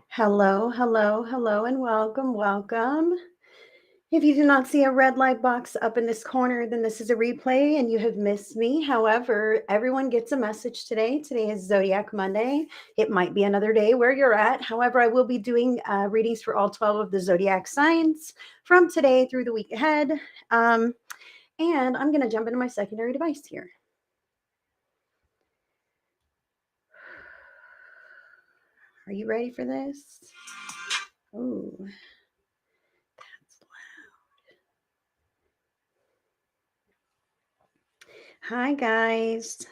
Hello, hello, hello, and welcome, welcome. If you do not see a red light box up in this corner, then this is a replay and you have missed me. However, everyone gets a message today. Today is Zodiac Monday. It might be another day where you're at. However, I will be doing readings for all 12 of the Zodiac signs from today through the week ahead. And I'm going to jump into my secondary device here. Are you ready for this? Oh, that's loud. Hi, guys.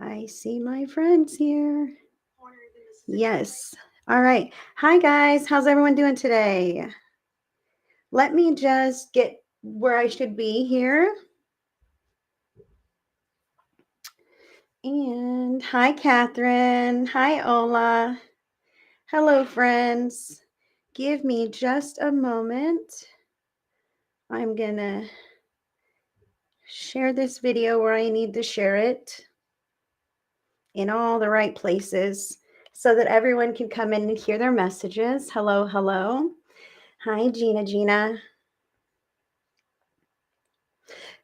I see my friends here. Yes. All right. Hi, guys. How's everyone doing today? Let me just get where I should be here. And hi, Catherine. Hi, Ola. Hello, friends. Give me just a moment. I'm going to share this video where I need to share it in all the right places so that everyone can come in and hear their messages. Hello, hello. Hi, Gina.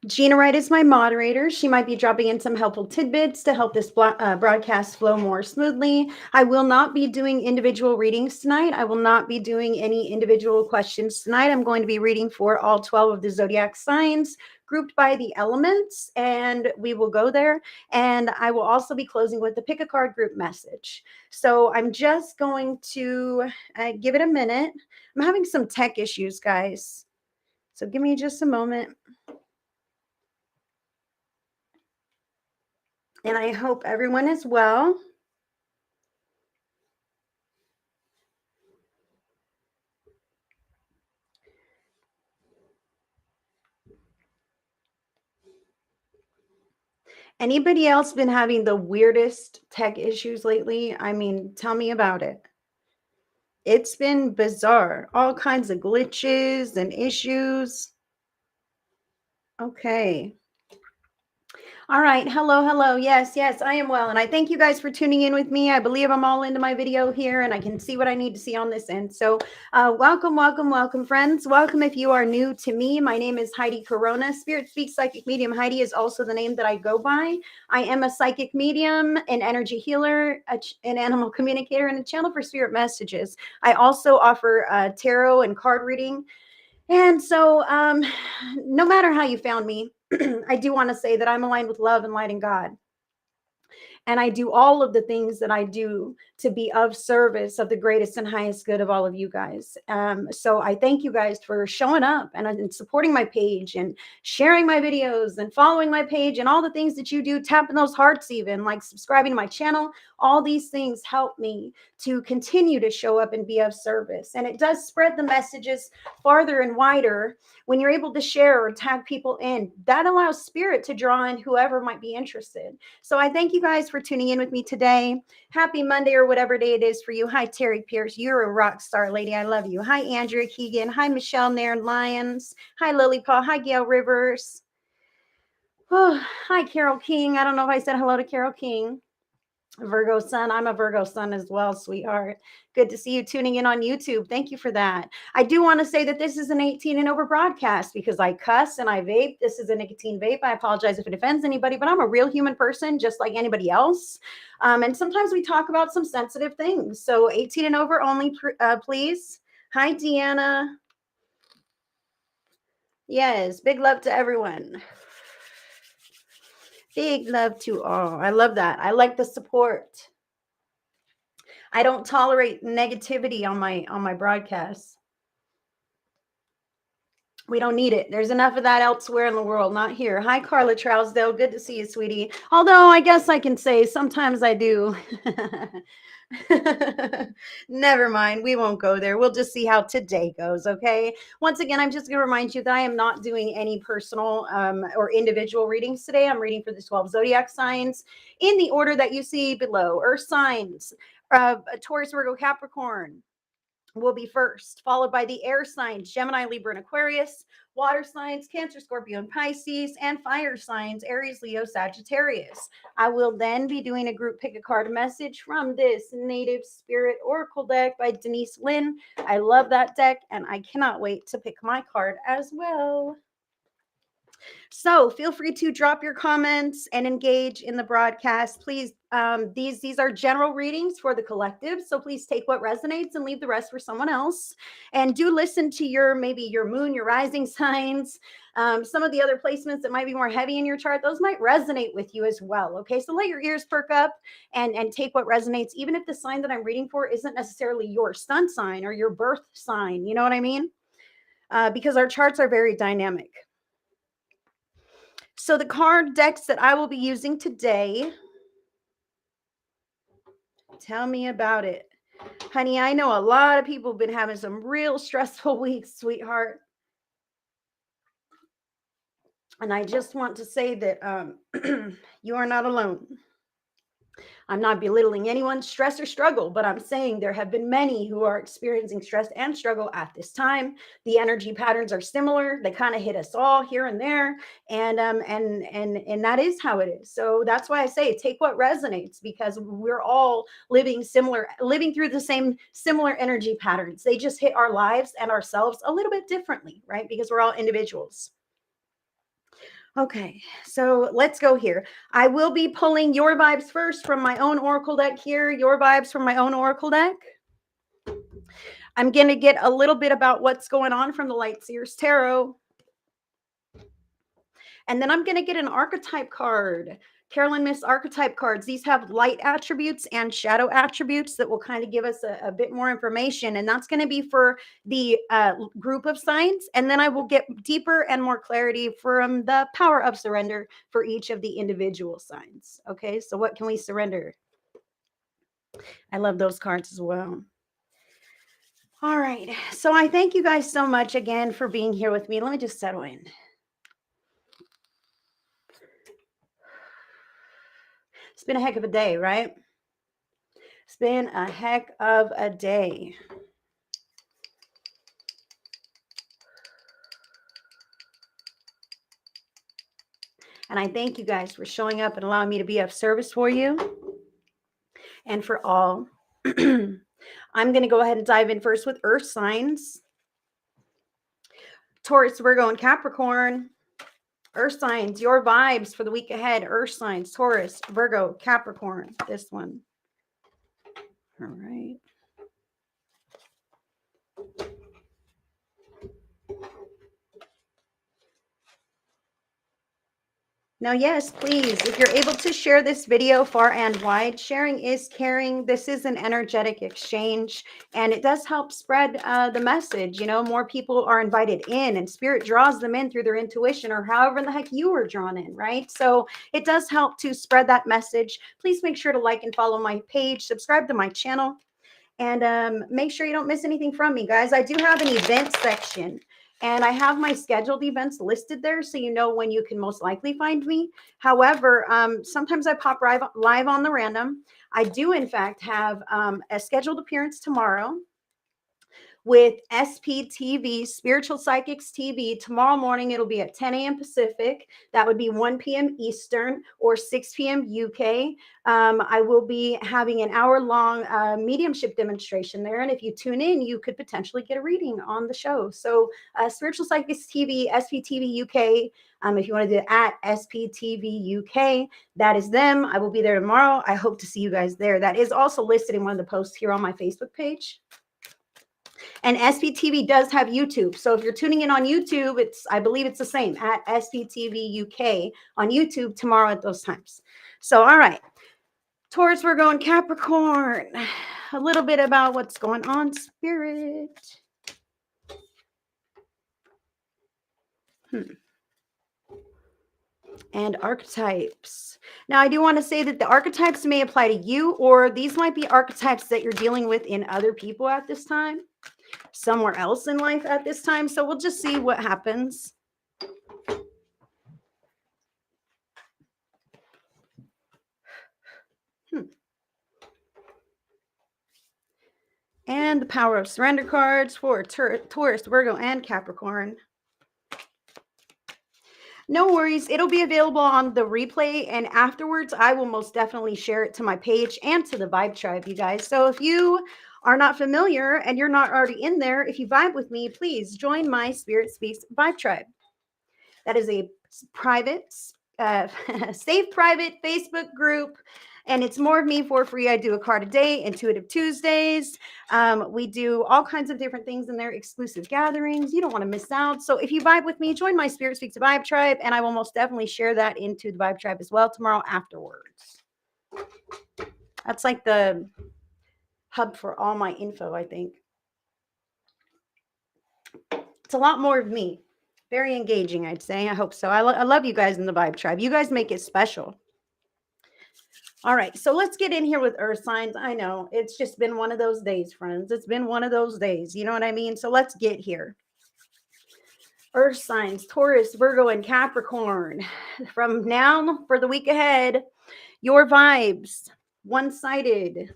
Gina Wright is my moderator. She might be dropping in some helpful tidbits to help this broadcast flow more smoothly. I will not be doing individual readings tonight. I will not be doing any individual questions tonight. I'm going to be reading for all 12 of the zodiac signs grouped by the elements, and we will go there. And I will also be closing with the pick a card group message. So I'm just going to give it a minute. I'm having some tech issues, guys. So give me just a moment. And I hope everyone is well. Anybody else been having the weirdest tech issues lately? I mean, tell me about it. It's been bizarre. All kinds of glitches and issues. Okay. All right. Hello. Yes, I am well. And I thank you guys for tuning in with me. I believe I'm all into my video here and I can see what I need to see on this end. So welcome, friends. Welcome if you are new to me. My name is Heidi Corona. Spirit Speaks Psychic Medium Heidi is also the name that I go by. I am a psychic medium, an energy healer, an animal communicator, and a channel for spirit messages. I also offer tarot and card reading. And so no matter how you found me, I do want to say that I'm aligned with love and light and God. And I do all of the things that I do to be of service of the greatest and highest good of all of you guys. So I thank you guys for showing up and supporting my page and sharing my videos and following my page and all the things that you do, tapping those hearts, even like subscribing to my channel. All these things help me to continue to show up and be of service. And it does spread the messages farther and wider when you're able to share or tag people in. That allows spirit to draw in whoever might be interested. So I thank you guys for tuning in with me today. Happy Monday or whatever day it is for you. Hi, Terry Pierce. You're a rock star, lady. I love you. Hi, Andrea Keegan. Hi, Michelle Nairn Lyons. Hi, Lily Paul. Hi, Gail Rivers. Oh, hi, Carol King. I don't know if I said hello to Carol King. Virgo sun. I'm a Virgo sun as well, sweetheart. Good to see you tuning in on YouTube. Thank you for that. I do want to say that this is an 18 and over broadcast because I cuss and I vape. This is a nicotine vape. I apologize if it offends anybody, but I'm a real human person just like anybody else. And sometimes we talk about some sensitive things. So 18 and over only, please. Hi, Deanna. Yes, big love to everyone. Big love to all. I love that. I like the support. I don't tolerate negativity on my broadcasts. We don't need it. There's enough of that elsewhere in the world, not here. Hi, Carla Trousdale. Good to see you, sweetie. Although I guess I can say sometimes I do. Never mind. We won't go there. We'll just see how today goes. Okay. Once again, I'm just going to remind you that I am not doing any personal or individual readings today. I'm reading for the 12 zodiac signs in the order that you see below. Earth signs, Taurus, Virgo, Capricorn, will be first, followed by the air signs, Gemini, Libra, and Aquarius, water signs, Cancer, Scorpio, and Pisces, and fire signs, Aries, Leo, Sagittarius. I will then be doing a group pick a card message from this Native Spirit Oracle deck by Denise Lynn. I love that deck, and I cannot wait to pick my card as well. So feel free to drop your comments and engage in the broadcast. Please, these are general readings for the collective. So please take what resonates and leave the rest for someone else. And do listen to your, maybe your moon, your rising signs, some of the other placements that might be more heavy in your chart. Those might resonate with you as well. Okay, so let your ears perk up and take what resonates, even if the sign that I'm reading for isn't necessarily your sun sign or your birth sign. You know what I mean? Because our charts are very dynamic. So the card decks that I will be using today, tell me about it. Honey, I know a lot of people have been having some real stressful weeks, sweetheart. And I just want to say that you are not alone. I'm not belittling anyone's stress or struggle, but I'm saying there have been many who are experiencing stress and struggle at this time. The energy patterns are similar. They kind of hit us all here and there, and that is how it is. So that's why I say take what resonates, because we're all living through the same similar energy patterns. They just hit our lives and ourselves a little bit differently, right? Because we're all individuals. Okay, so let's go here. I will be pulling your vibes first from my own oracle deck here, your vibes from my own oracle deck. I'm going to get a little bit about what's going on from the Light Seers Tarot. And then I'm going to get an archetype card. Carolyn Miss archetype cards. These have light attributes and shadow attributes that will kind of give us a bit more information. And that's going to be for the group of signs. And then I will get deeper and more clarity from the power of surrender for each of the individual signs. Okay, so what can we surrender? I love those cards as well. All right, so I thank you guys so much again for being here with me. Let me just settle in. It's been a heck of a day, right? It's been a heck of a day. And I thank you guys for showing up and allowing me to be of service for you and for all. I'm going to go ahead and dive in first with earth signs. Taurus, Virgo, and Capricorn. Earth signs, your vibes for the week ahead. Earth signs, Taurus, Virgo, Capricorn. This one. All right. Now, yes, please, if you're able to share this video far and wide, sharing is caring. This is an energetic exchange, and it does help spread the message. You know, more people are invited in, and spirit draws them in through their intuition, or however in the heck you were drawn in, right? So it does help to spread that message. Please make sure to like and follow my page, subscribe to my channel, and make sure you don't miss anything from me, guys. I do have an event section, and I have my scheduled events listed there, so you know when you can most likely find me. However, sometimes I pop live on the random. I do, in fact, have a scheduled appearance tomorrow with SPTV, Spiritual Psychics TV. Tomorrow morning, it'll be at 10 a.m. Pacific. That would be 1 p.m. Eastern or 6 p.m. UK. I will be having an hour-long mediumship demonstration there. And if you tune in, you could potentially get a reading on the show. So Spiritual Psychics TV, SPTV UK. If you want to do it at SPTV UK, that is them. I will be there tomorrow. I hope to see you guys there. That is also listed in one of the posts here on my Facebook page. And SPTV does have YouTube. So if you're tuning in on YouTube, I believe it's the same at SPTV UK on YouTube tomorrow at those times. So, all right. Taurus, Virgo, and Capricorn. A little bit about what's going on, Spirit. And archetypes. Now, I do want to say that the archetypes may apply to you, or these might be archetypes that you're dealing with in other people at this time, somewhere else in life at this time. So we'll just see what happens. And the power of surrender cards for Taurus, Virgo, and Capricorn. No worries. It'll be available on the replay. And afterwards, I will most definitely share it to my page and to the Vibe Tribe, you guys. So if you are not familiar and you're not already in there, if you vibe with me, please join my Spirit Speaks Vibe Tribe. That is a private, safe private Facebook group. And it's more of me for free. I do a card a day, Intuitive Tuesdays. We do all kinds of different things in there, exclusive gatherings. You don't want to miss out. So if you vibe with me, join my Spirit Speaks Vibe Tribe, and I will most definitely share that into the Vibe Tribe as well tomorrow afterwards. That's like the hub for all my info, I think. It's a lot more of me. Very engaging, I'd say. I hope so. I love you guys in the Vibe Tribe. You guys make it special. All right, so let's get in here with earth signs. I know it's just been one of those days, friends. It's been one of those days. You know what I mean? So let's get here. Earth signs, Taurus, Virgo, and Capricorn. From now for the week ahead, your vibes, one-sided.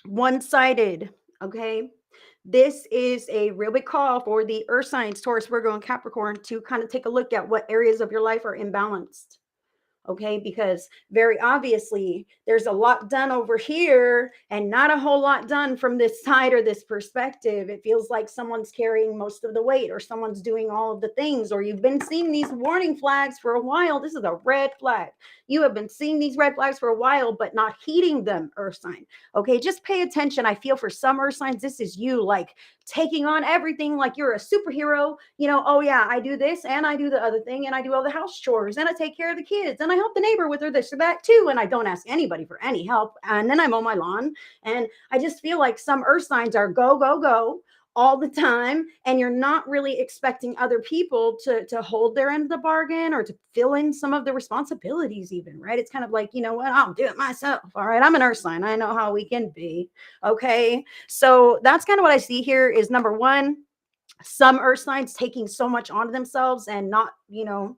One-sided, okay? This is a real big call for the earth signs, Taurus, Virgo, and Capricorn to kind of take a look at what areas of your life are imbalanced. Okay, because very obviously there's a lot done over here and not a whole lot done from this side or this perspective. It feels like someone's carrying most of the weight, or someone's doing all of the things, or you've been seeing these warning flags for a while. This is a red flag. You have been seeing these red flags for a while, but not heeding them, earth sign. Okay, just pay attention. I feel for some earth signs, this is you like taking on everything like you're a superhero. You know, oh yeah, I do this and I do the other thing, and I do all the house chores, and I take care of the kids, and I help the neighbor with her this or that too, and I don't ask anybody for any help, and then I mow my lawn. And I just feel like some earth signs are go, go, go all the time, and you're not really expecting other people to hold their end of the bargain or to fill in some of the responsibilities even, right? It's kind of like, you know what, I'll do it myself. All right, I'm an earth sign. I know how we can be. Okay, so that's kind of what I see here is number one, some earth signs taking so much onto themselves and not, you know,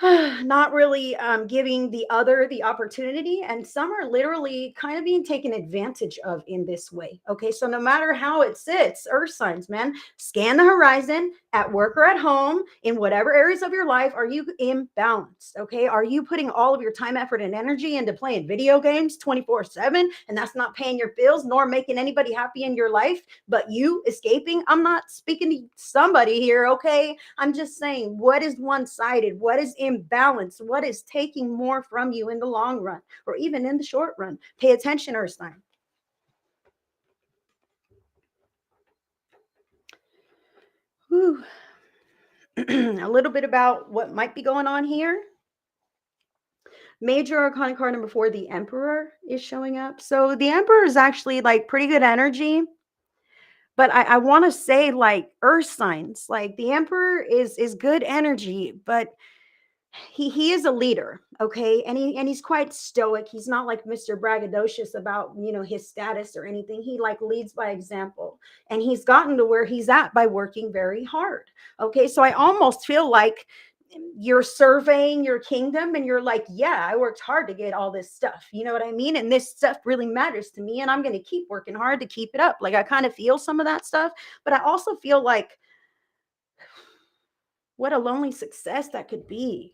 not really giving the other the opportunity, and some are literally kind of being taken advantage of in this way. Okay, so no matter how it sits, earth signs, man, scan the horizon at work or at home, in whatever areas of your life. Are you imbalanced? Okay, are you putting all of your time, effort, and energy into playing video games 24/7, and that's not paying your bills nor making anybody happy in your life, but you escaping? I'm not speaking to somebody here, okay? I'm just saying, what is one-sided? What is imbalance? What is taking more from you in the long run or even in the short run? Pay attention, earth sign. Whew. A little bit about what might be going on here. Major arcana card number 4, the Emperor, is showing up. So the Emperor is actually like pretty good energy. But I want to say, like, earth signs, like the Emperor is good energy, but he is a leader, okay? And he's quite stoic. He's not like Mr. Braggadocious about, you know, his status or anything. He like leads by example. And he's gotten to where he's at by working very hard. Okay? So I almost feel like you're surveying your kingdom and you're like, yeah, I worked hard to get all this stuff. You know what I mean? And this stuff really matters to me, and I'm going to keep working hard to keep it up. Like I kind of feel some of that stuff, but I also feel like what a lonely success that could be.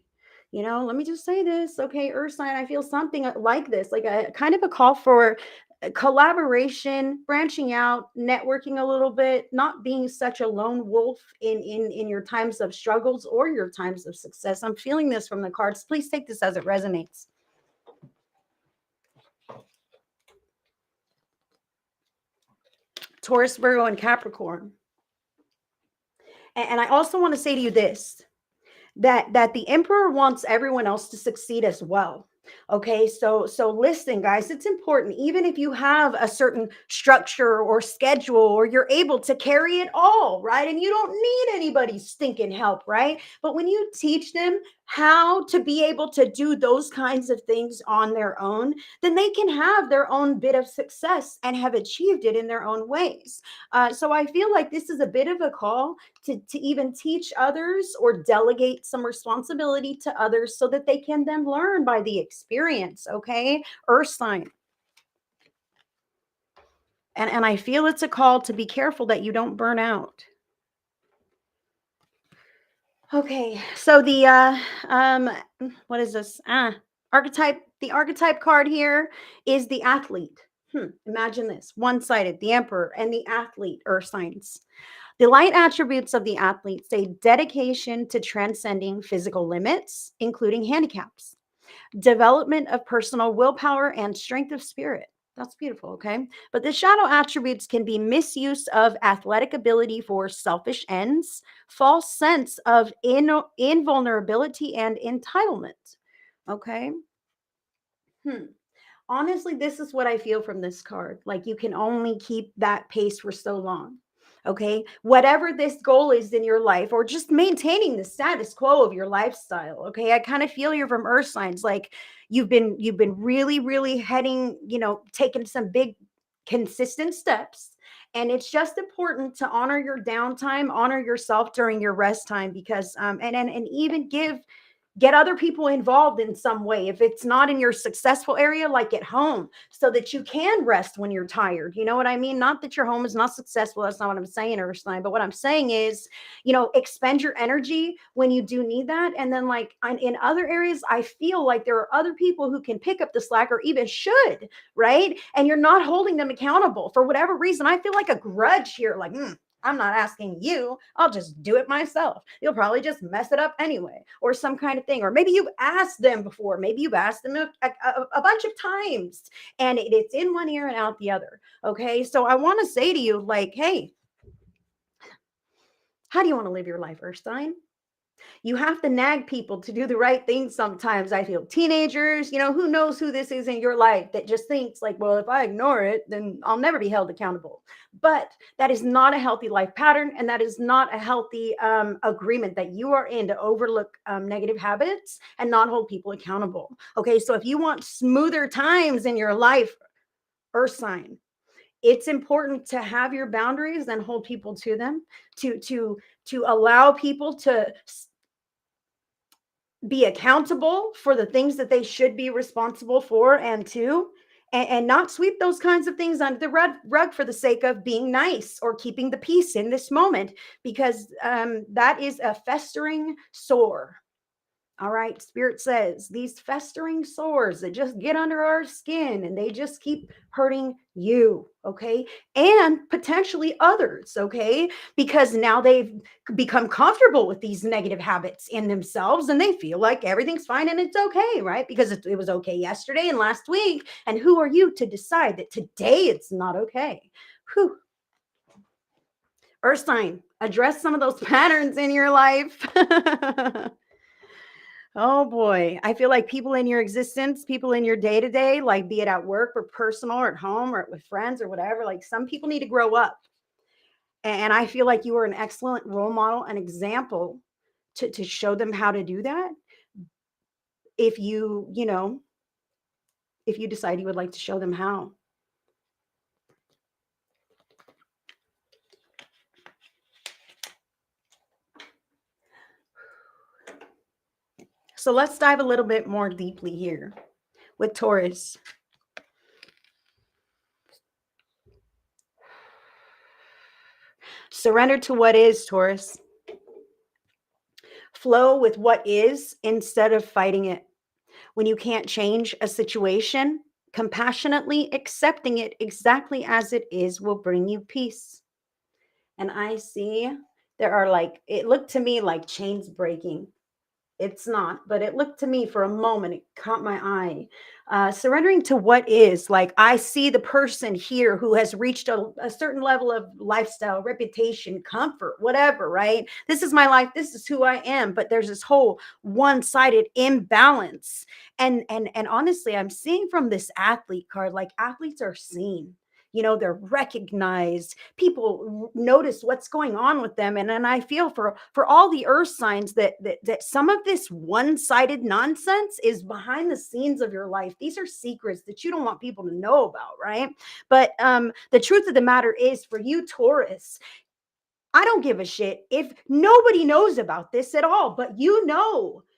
You know, let me just say this. Okay, earth sign, I feel something like this, like a kind of a call for collaboration, branching out, networking a little bit, not being such a lone wolf in your times of struggles or your times of success. I'm feeling this from the cards. Please take this as it resonates. Taurus, Virgo, and Capricorn. And I also want to say to you this, that the Emperor wants everyone else to succeed as well. Okay, so listen, guys, it's important. Even if you have a certain structure or schedule, or you're able to carry it all, right, and you don't need anybody's stinking help, right? But when you teach them how to be able to do those kinds of things on their own, then they can have their own bit of success and have achieved it in their own ways. So I feel like this is a bit of a call to even teach others or delegate some responsibility to others so that they can then learn by the experience. Okay, earth sign. And I feel it's a call to be careful that you don't burn out. Okay, so the what is this? Archetype. The archetype card here is the athlete. Imagine this: one-sided, the emperor, and the athlete, earth signs. The light attributes of the athlete say dedication to transcending physical limits, including handicaps, development of personal willpower, and strength of spirit. That's beautiful, okay? But the shadow attributes can be misuse of athletic ability for selfish ends, false sense of invulnerability, and entitlement. Okay. Hmm. Honestly, this is what I feel from this card. Like you can only keep that pace for so long. Okay. Whatever this goal is in your life, or just maintaining the status quo of your lifestyle. Okay. I kind of feel you're from earth signs. Like you've been really, really heading, taking some big consistent steps. And it's just important to honor your downtime, honor yourself during your rest time, because and even get other people involved in some way if it's not in your successful area, like at home, so that you can rest when you're tired. You know what I mean? Not that your home is not successful, that's not what I'm saying, Ursula, but what I'm saying is, expend your energy when you do need that. And then, like, in other areas, I feel like there are other people who can pick up the slack, or even should, right? And you're not holding them accountable for whatever reason. I feel like a grudge here, like, I'm not asking you. I'll just do it myself. You'll probably just mess it up anyway, or some kind of thing. Or maybe you've asked them before. Maybe you've asked them a bunch of times, and it's in one ear and out the other. Okay. So I want to say to you, like, hey, how do you want to live your life, Earth sign? You have to nag people to do the right thing sometimes. I feel teenagers, who knows who this is in your life that just thinks like, well, if I ignore it, then I'll never be held accountable. But that is not a healthy life pattern. And that is not a healthy agreement that you are in, to overlook negative habits and not hold people accountable. Okay. So if you want smoother times in your life, earth sign, it's important to have your boundaries and hold people to them, to allow people to be accountable for the things that they should be responsible for, and not sweep those kinds of things under the rug for the sake of being nice or keeping the peace in this moment, because that is a festering sore. All right. Spirit says these festering sores that just get under our skin and they just keep hurting you. Okay. And potentially others. Okay. Because now they've become comfortable with these negative habits in themselves, and they feel like everything's fine and it's okay. Right. Because it was okay yesterday and last week. And who are you to decide that today it's not okay? Whew. Earth sign, address some of those patterns in your life. Oh boy. I feel like people in your existence, people in your day to day, like be it at work or personal or at home or with friends or whatever, like some people need to grow up. And I feel like you are an excellent role model, an example to show them how to do that. If if you decide you would like to show them how. So let's dive a little bit more deeply here with Taurus. Surrender to what is, Taurus. Flow with what is instead of fighting it. When you can't change a situation, compassionately accepting it exactly as it is will bring you peace. And I see there are, like, it looked to me like chains breaking. It's not, but it looked to me for a moment, it caught my eye. Surrendering to what is, like, I see the person here who has reached a certain level of lifestyle, reputation, comfort, whatever, right? This is my life. This is who I am. But there's this whole one-sided imbalance. And honestly, I'm seeing from this athlete card, like athletes are seen. They're recognized. People notice what's going on with them, and I feel for all the earth signs that some of this one-sided nonsense is behind the scenes of your life. These are secrets that you don't want people to know about, right? But the truth of the matter is, for you, Taurus, I don't give a shit if nobody knows about this at all, but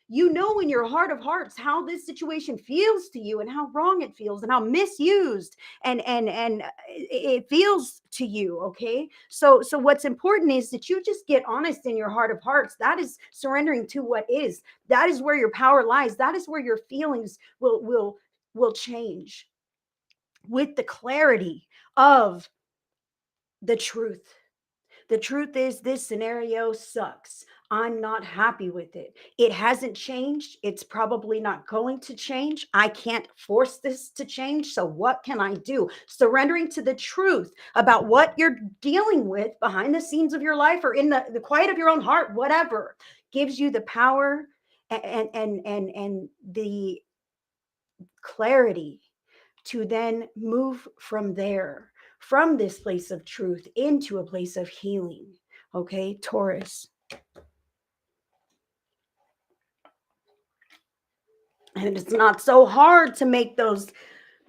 You know in your heart of hearts how this situation feels to you and how wrong it feels and how misused and it feels to you. Okay, so what's important is that you just get honest in your heart of hearts. That is surrendering to what is. That is where your power lies. That is where your feelings will change with the clarity of the truth. The truth is, this scenario sucks. I'm not happy with it. It hasn't changed. It's probably not going to change. I can't force this to change. So, what can I do? Surrendering to the truth about what you're dealing with behind the scenes of your life or in the quiet of your own heart, whatever, gives you the power and the clarity to then move from there, from this place of truth into a place of healing. Okay, Taurus. And it's not so hard to make those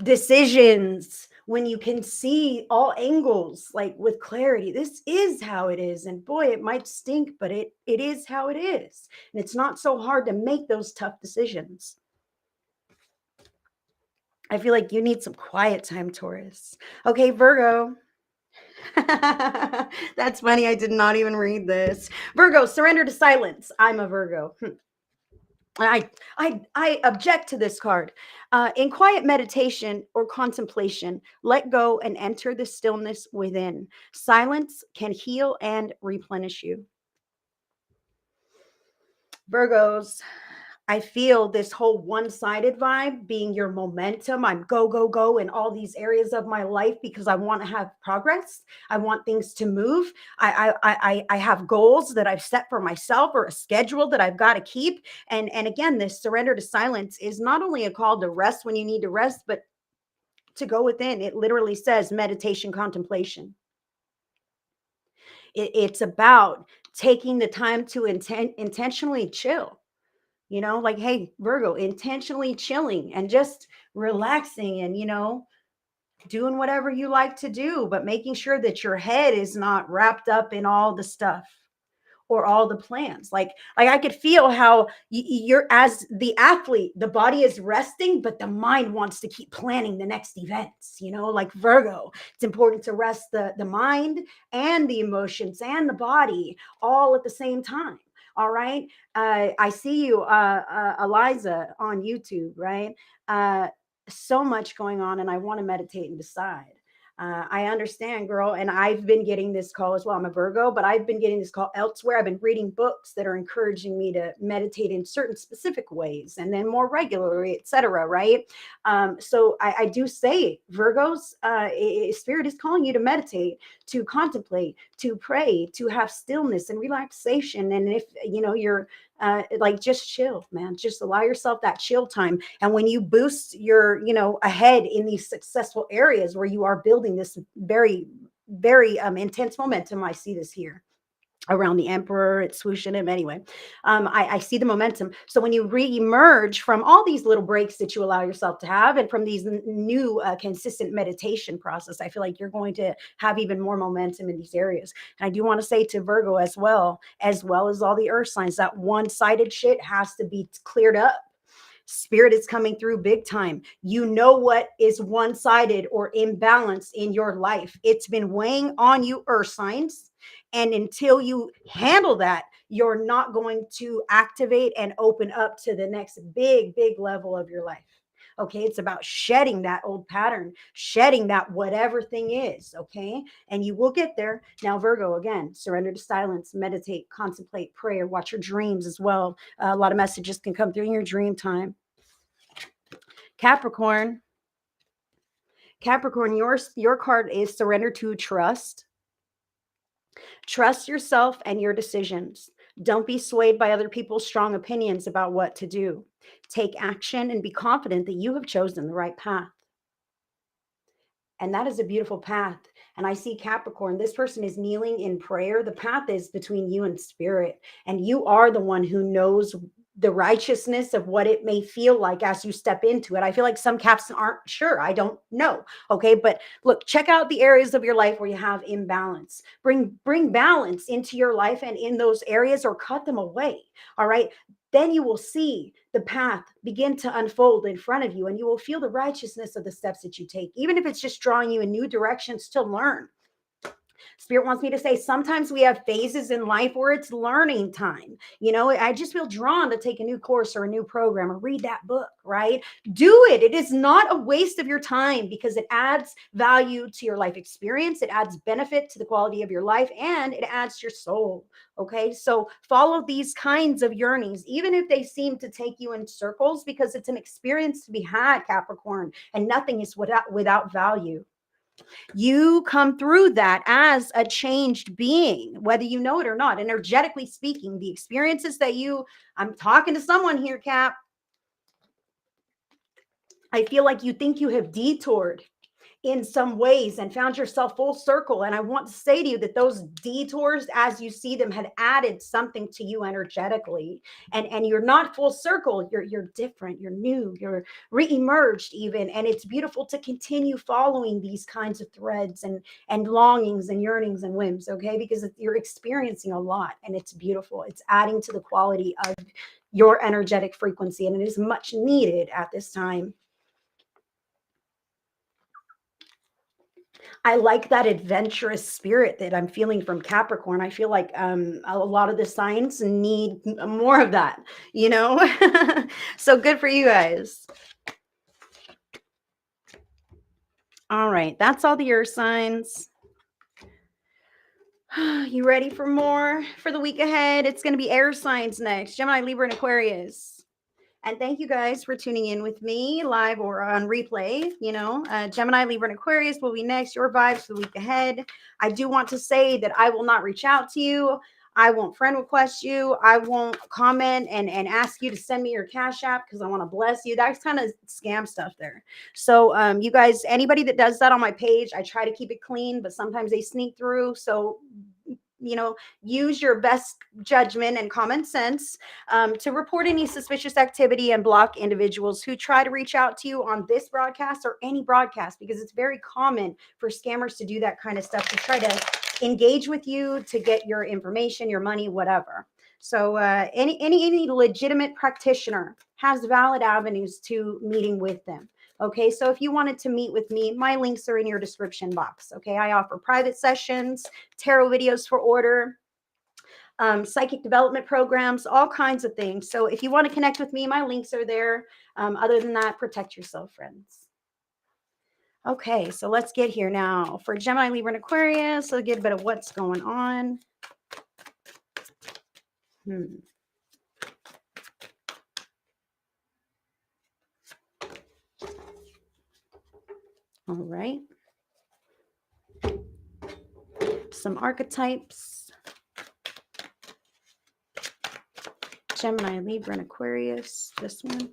decisions when you can see all angles, like with clarity. This is how it is. And boy, it might stink, but it is how it is. And it's not so hard to make those tough decisions. I feel like you need some quiet time, Taurus. Okay, Virgo. That's funny. I did not even read this. Virgo, surrender to silence. I'm a Virgo. I object to this card. In quiet meditation or contemplation, let go and enter the stillness within. Silence can heal and replenish you. Virgos, I feel this whole one-sided vibe being your momentum. I'm go, go, go in all these areas of my life because I want to have progress. I want things to move. I have goals that I've set for myself or a schedule that I've got to keep. And again, this surrender to silence is not only a call to rest when you need to rest, but to go within. It literally says meditation, contemplation. It's about taking the time to intentionally chill. Like, hey, Virgo, intentionally chilling and just relaxing and, doing whatever you like to do, but making sure that your head is not wrapped up in all the stuff or all the plans. Like I could feel how you're, as the athlete, the body is resting, but the mind wants to keep planning the next events. Like Virgo, it's important to rest the mind and the emotions and the body all at the same time. All right. I see you, Eliza, on YouTube, right? So much going on, and I want to meditate and decide. I understand, girl. And I've been getting this call as well. I'm a Virgo, but I've been getting this call elsewhere. I've been reading books that are encouraging me to meditate in certain specific ways and then more regularly, etc. Right. So I do say, Virgos, Spirit is calling you to meditate, to contemplate, to pray, to have stillness and relaxation. And if you're like, just chill, man. Just allow yourself that chill time. And when you boost your, ahead in these successful areas where you are building this very, very intense momentum, I see this here around the emperor, it's swooshing him anyway. I see the momentum. So when you re-emerge from all these little breaks that you allow yourself to have, and from these new consistent meditation process, I feel like you're going to have even more momentum in these areas. And I do want to say to Virgo as well as all the earth signs, that one-sided shit has to be cleared up. Spirit is coming through big time. You know what is one-sided or imbalanced in your life. It's been weighing on you, earth signs. And until you handle that, you're not going to activate and open up to the next big, big level of your life. Okay. It's about shedding that old pattern, shedding that whatever thing is. Okay. And you will get there. Now, Virgo, again, surrender to silence, meditate, contemplate, prayer, watch your dreams as well. A lot of messages can come through in your dream time. Capricorn, your card is surrender to trust. Trust yourself and your decisions. Don't be swayed by other people's strong opinions about what to do. Take action and be confident that you have chosen the right path. And that is a beautiful path. And I see Capricorn, this person is kneeling in prayer. The path is between you and spirit. And you are the one who knows the righteousness of what it may feel like as you step into it. I feel like some Caps aren't sure. I don't know. Okay. But look, check out the areas of your life where you have imbalance. Bring balance into your life and in those areas, or cut them away. All right. then you will see the path begin to unfold in front of you, and you will feel the righteousness of the steps that you take, even if it's just drawing you in new directions to learn. Spirit wants me to say sometimes we have phases in life where it's learning time. I just feel drawn to take a new course or a new program or read that book, right? Do it. It is not a waste of your time because it adds value to your life experience. It adds benefit to the quality of your life, and it adds to your soul. Okay. So follow these kinds of yearnings, even if they seem to take you in circles, because it's an experience to be had, Capricorn, and nothing is without value. You come through that as a changed being, whether you know it or not. Energetically speaking, the experiences that I'm talking to someone here, Cap. I feel like you think you have detoured in some ways and found yourself full circle. And I want to say to you that those detours, as you see them, had added something to you energetically. And you're not full circle. You're different. You're new. You're re-emerged even. And it's beautiful to continue following these kinds of threads and longings and yearnings and whims. Okay, because you're experiencing a lot, and it's beautiful. It's adding to the quality of your energetic frequency, and it is much needed at this time. I like that adventurous spirit that I'm feeling from Capricorn. I feel like a lot of the signs need more of that, you know? So good for you guys. All right, that's all the earth signs. You ready for more for the week ahead? It's going to be air signs next. Gemini, Libra, and Aquarius. And thank you guys for tuning in with me live or on replay. Gemini, Libra, and Aquarius will be next. Your vibes for the week ahead. I do want to say that I will not reach out to you. I won't friend request you. I won't comment and ask you to send me your Cash App because I want to bless you. That's kind of scam stuff there. So you guys, anybody that does that on my page, I try to keep it clean, but sometimes they sneak through. So use your best judgment and common sense to report any suspicious activity and block individuals who try to reach out to you on this broadcast or any broadcast, because it's very common for scammers to do that kind of stuff, to try to engage with you to get your information, your money, whatever. So any legitimate practitioner has valid avenues to meeting with them. Okay, so if you wanted to meet with me, my links are in your description box. Okay, I offer private sessions, tarot videos for order, psychic development programs, all kinds of things. So if you want to connect with me, my links are there. Other than that, protect yourself, friends. Okay, so let's get here now. For Gemini, Libra, and Aquarius, let's get a bit of what's going on. All right. Some archetypes. Gemini, Libra, and Aquarius. This one.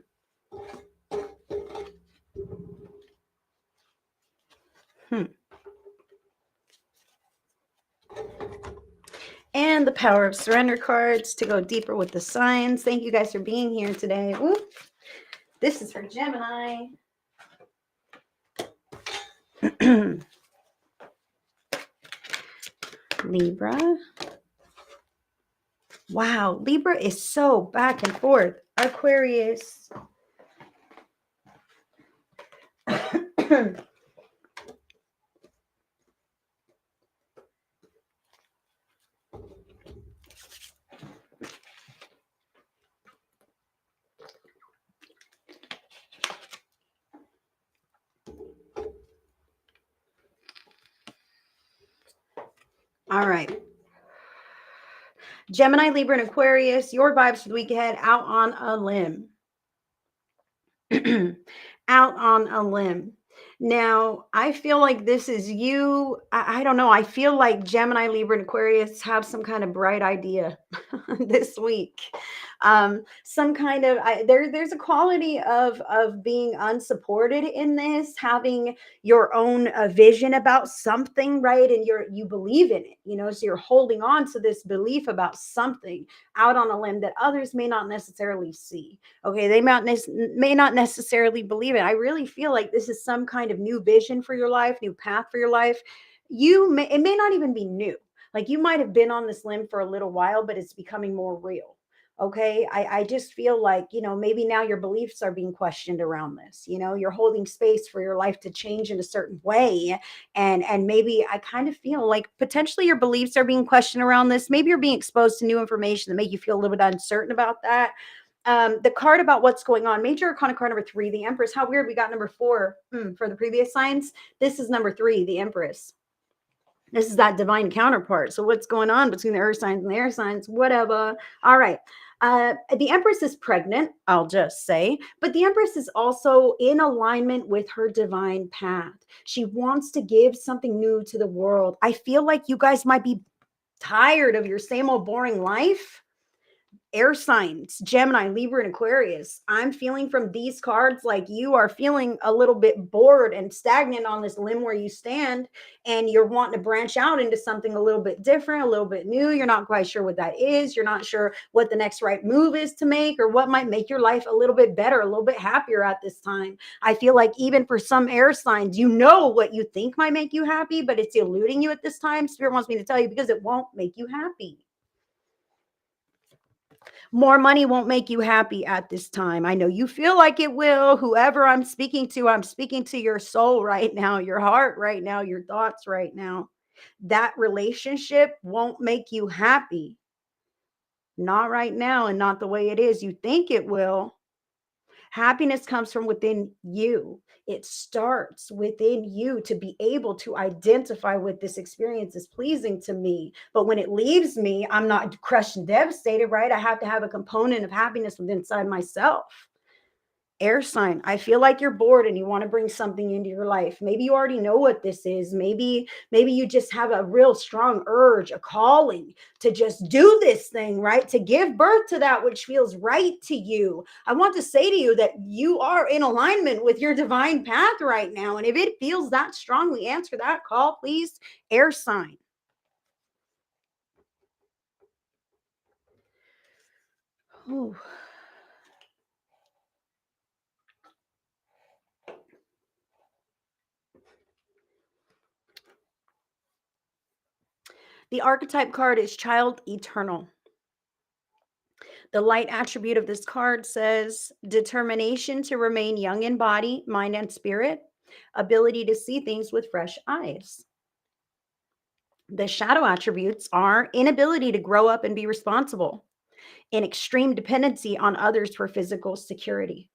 And the Power of Surrender cards to go deeper with the signs. Thank you guys for being here today. Ooh, this is for Gemini. Libra. Wow, Libra is so back and forth. Aquarius. All right. Gemini, Libra, and Aquarius, your vibes for the week ahead, out on a limb. Out on a limb. Now, I feel like this is you. I don't know. I feel like Gemini, Libra, and Aquarius have some kind of bright idea this week. Some kind of there's a quality of being unsupported in this, having your own vision about something, right? And you believe in it, so you're holding on to this belief about something out on a limb that others may not necessarily see. Okay, they may not necessarily believe it. I really feel like this is some kind of new vision for your life, new path for your life. It may not even be new. Like, you might have been on this limb for a little while, but it's becoming more real. Okay. I just feel like, maybe now your beliefs are being questioned around this. You're holding space for your life to change in a certain way. And maybe I kind of feel like potentially your beliefs are being questioned around this. Maybe you're being exposed to new information that make you feel a little bit uncertain about that. The card about what's going on, major arcana card number 3, the Empress. How weird, we got number 4 for the previous signs. This is number 3, the Empress. This is that divine counterpart. So what's going on between the earth signs and the air signs? Whatever. All right. The Empress is pregnant, I'll just say, but the Empress is also in alignment with her divine path. She wants to give something new to the world. I feel like you guys might be tired of your same old boring life. Air signs, Gemini, Libra, and Aquarius. I'm feeling from these cards like you are feeling a little bit bored and stagnant on this limb where you stand, and you're wanting to branch out into something a little bit different, a little bit new. You're not quite sure what that is. You're not sure what the next right move is to make, or what might make your life a little bit better, a little bit happier at this time. I feel like even for some air signs, what you think might make you happy, but it's eluding you at this time. Spirit wants me to tell you because it won't make you happy. More money won't make you happy at this time. I know you feel like it will. Whoever I'm speaking to your soul right now, your heart right now, your thoughts right now. That relationship won't make you happy. Not right now, and not the way it is. You think it will. Happiness comes from within you. It starts within you to be able to identify with this experience is pleasing to me. But when it leaves me, I'm not crushed and devastated, right? I have to have a component of happiness within inside myself. Air sign, I feel like you're bored and you want to bring something into your life. Maybe you already know what this is. Maybe you just have a real strong urge, a calling to just do this thing, right? To give birth to that which feels right to you. I want to say to you that you are in alignment with your divine path right now. And if it feels that strongly, answer that call, please. Air sign. Ooh. The archetype card is Child Eternal. The light attribute of this card says determination to remain young in body, mind, and spirit, ability to see things with fresh eyes. The shadow attributes are inability to grow up and be responsible, and extreme dependency on others for physical security.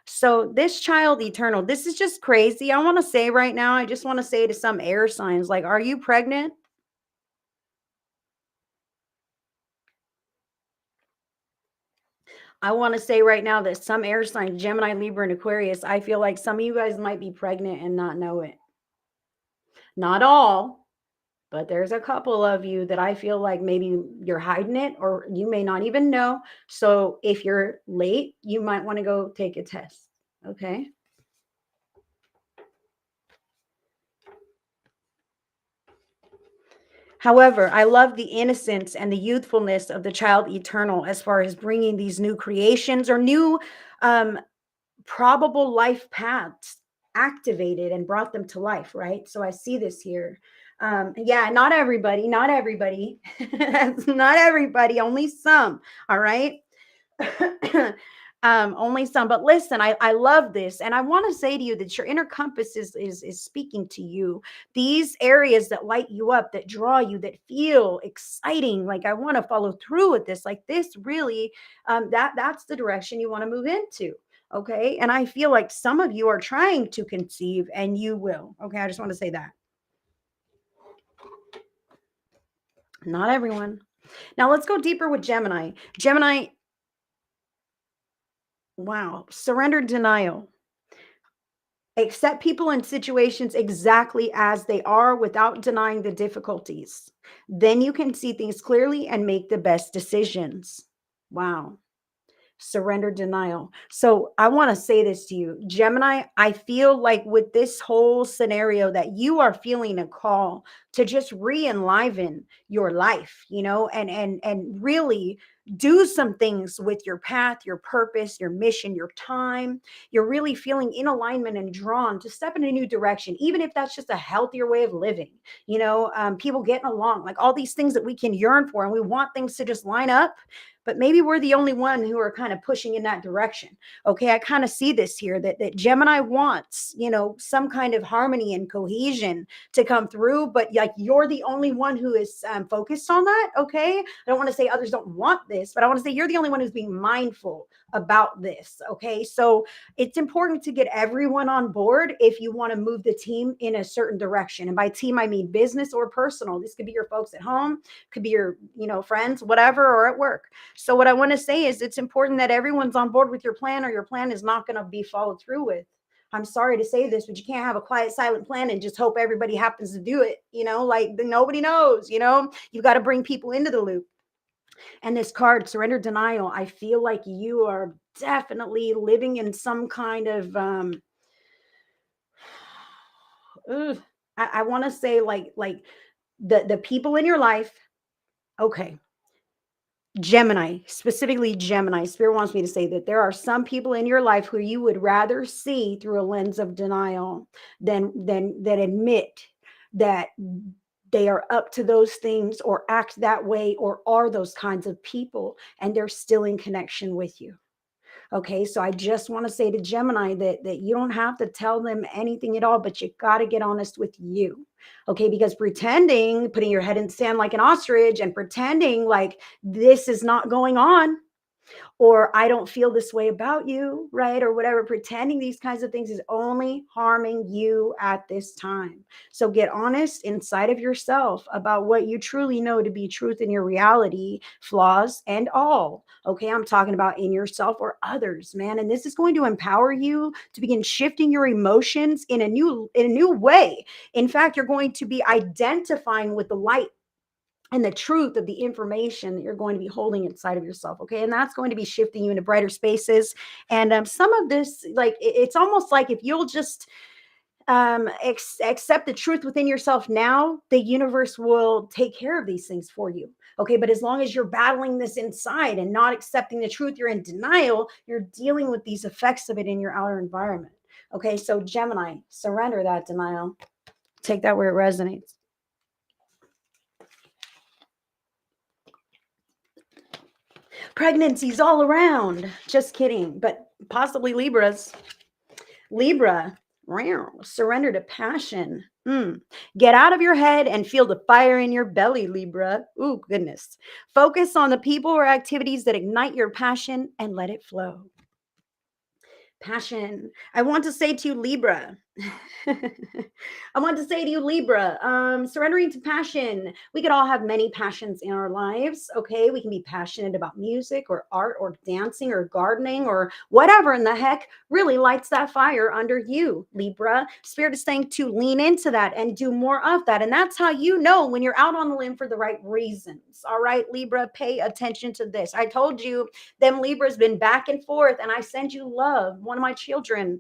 So, this child eternal, this is just crazy. I want to say right now, I just want to say to some air signs, like, are you pregnant? I want to say right now that some air signs, Gemini, Libra, and Aquarius, I feel like some of you guys might be pregnant and not know it. Not all, but there's a couple of you that I feel like maybe you're hiding it or you may not even know. So if you're late, you might want to go take a test. Okay. However, I love the innocence and the youthfulness of the child eternal as far as bringing these new creations or new um, probable life paths activated and brought them to life, right? So I see this here. Yeah, not everybody. That's not everybody, only some. All right. Only some. But listen, I love this. And I want to say to you that your inner compass is speaking to you. These areas that light you up, that draw you, that feel exciting, like I want to follow through with this, like this really, that's the direction you want to move into. Okay. And I feel like some of you are trying to conceive and you will. Okay. I just want to say that. Not everyone. Now let's go deeper with Gemini. Gemini, wow, surrender denial. Accept people and situations exactly as they are without denying the difficulties. Then you can see things clearly and make the best decisions. Wow. Surrender denial. So I want to say this to you, Gemini. I feel like with this whole scenario that you are feeling a call to just re-enliven your life, and really do some things with your path, your purpose, your mission, your time. You're really feeling in alignment and drawn to step in a new direction, even if that's just a healthier way of living. People getting along, like all these things that we can yearn for, and we want things to just line up. but maybe we're the only one who are kind of pushing in that direction. Okay, I kind of see this here, that Gemini wants, some kind of harmony and cohesion to come through, but like you're the only one who is focused on that. Okay, I don't want to say others don't want this, but I want to say you're the only one who's being mindful about this. Okay, so it's important to get everyone on board if you want to move the team in a certain direction. And by team, I mean business or personal. This could be your folks at home, could be your, friends, whatever, or at work. So what I want to say is it's important that everyone's on board with your plan, or your plan is not going to be followed through with. I'm sorry to say this, but you can't have a quiet, silent plan and just hope everybody happens to do it. Like nobody knows, you've got to bring people into the loop. And this card, surrender denial, I feel like you are definitely living in some kind of ugh, I want to say like the people in your life. Okay, Gemini, specifically Gemini, Spirit wants me to say that there are some people in your life who you would rather see through a lens of denial than admit that they are up to those things or act that way or are those kinds of people, and they're still in connection with you. Okay, so I just want to say to Gemini that you don't have to tell them anything at all, but you got to get honest with you. Okay, because pretending, putting your head in the sand like an ostrich and pretending like this is not going on, or I don't feel this way about you, right? Or whatever, pretending these kinds of things is only harming you at this time. So get honest inside of yourself about what you truly know to be truth in your reality, flaws and all. Okay, I'm talking about in yourself or others, man. And this is going to empower you to begin shifting your emotions in a new way. In fact, you're going to be identifying with the light and the truth of the information that you're going to be holding inside of yourself. Okay, and that's going to be shifting you into brighter spaces. And some of this, like it's almost like if you'll just accept the truth within yourself now, the universe will take care of these things for you. Okay, but as long as you're battling this inside and not accepting the truth, you're in denial, you're dealing with these effects of it in your outer environment. Okay, so Gemini, surrender that denial, take that where it resonates. Pregnancies all around. Just kidding, but possibly Libras. Libra, surrender to passion. Get out of your head and feel the fire in your belly, Libra. Ooh, goodness. Focus on the people or activities that ignite your passion and let it flow. Passion. I want to say to you, Libra. I want to say to you, Libra, surrendering to passion. We could all have many passions in our lives. Okay, we can be passionate about music or art or dancing or gardening or whatever in the heck really lights that fire under you, Libra. Spirit is saying to lean into that and do more of that. And that's how you know when you're out on the limb for the right reasons. All right, Libra, pay attention to this. I told you them Libras been back and forth, and I send you love. One of my children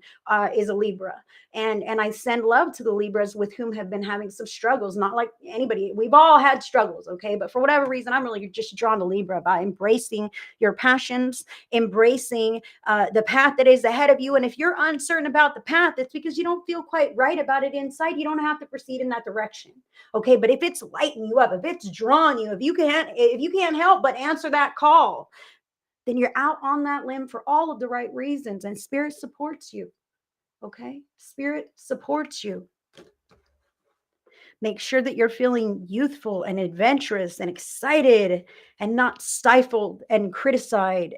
is a Libra, and I send love to the Libras with whom have been having some struggles. Not like anybody, we've all had struggles, okay, but for whatever reason I'm really just drawn to Libra by embracing your passions, embracing the path that is ahead of you. And if you're uncertain about the path, it's because you don't feel quite right about it inside. You don't have to proceed in that direction, okay? But if it's lighting you up, if it's drawing you, if you can't help but answer that call, then you're out on that limb for all of the right reasons, and Spirit supports you. Okay, Spirit supports you. Make sure that you're feeling youthful and adventurous and excited and not stifled and criticized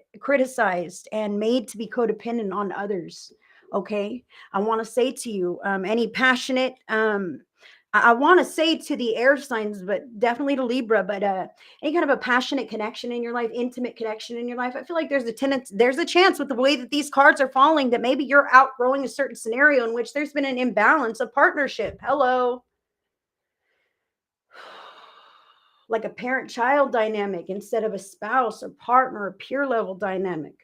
and made to be codependent on others. Okay, I want to say to you, any passionate I want to say to the air signs, but definitely to Libra, but any kind of a passionate connection in your life, intimate connection in your life, I feel like there's a chance with the way that these cards are falling that maybe you're outgrowing a certain scenario in which there's been an imbalance of partnership. Hello. Like a parent-child dynamic instead of a spouse or partner or peer level dynamic.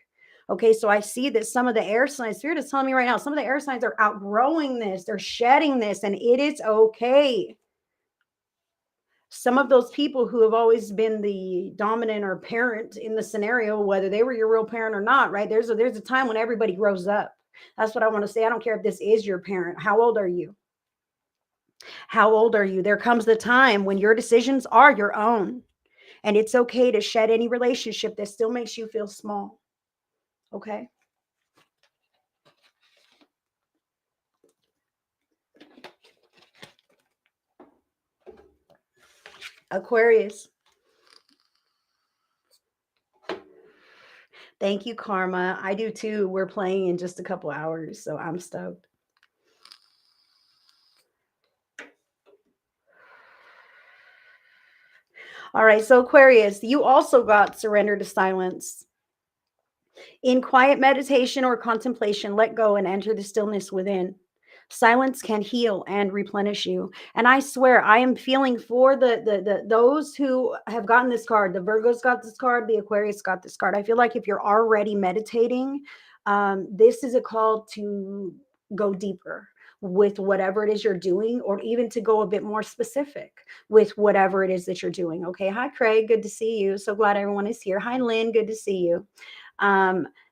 Okay, so I see that some of the air signs, Spirit is telling me right now, some of the air signs are outgrowing this, they're shedding this, and it is okay. Some of those people who have always been the dominant or parent in the scenario, whether they were your real parent or not, right? There's a time when everybody grows up. That's what I want to say. I don't care if this is your parent. How old are you? How old are you? There comes the time when your decisions are your own. And it's okay to shed any relationship that still makes you feel small. Okay. Aquarius. Thank you, Karma. I do too. We're playing in just a couple hours, so I'm stoked. All right, so Aquarius, you also got surrender to silence. In quiet meditation or contemplation, let go and enter the stillness within. Silence can heal and replenish you. And I swear, I am feeling for the those who have gotten this card. The Virgos got this card. The Aquarius got this card. I feel like if you're already meditating, this is a call to go deeper with whatever it is you're doing, or even to go a bit more specific with whatever it is that you're doing. Okay. Hi, Craig. Good to see you. So glad everyone is here. Hi, Lynn. Good to see you.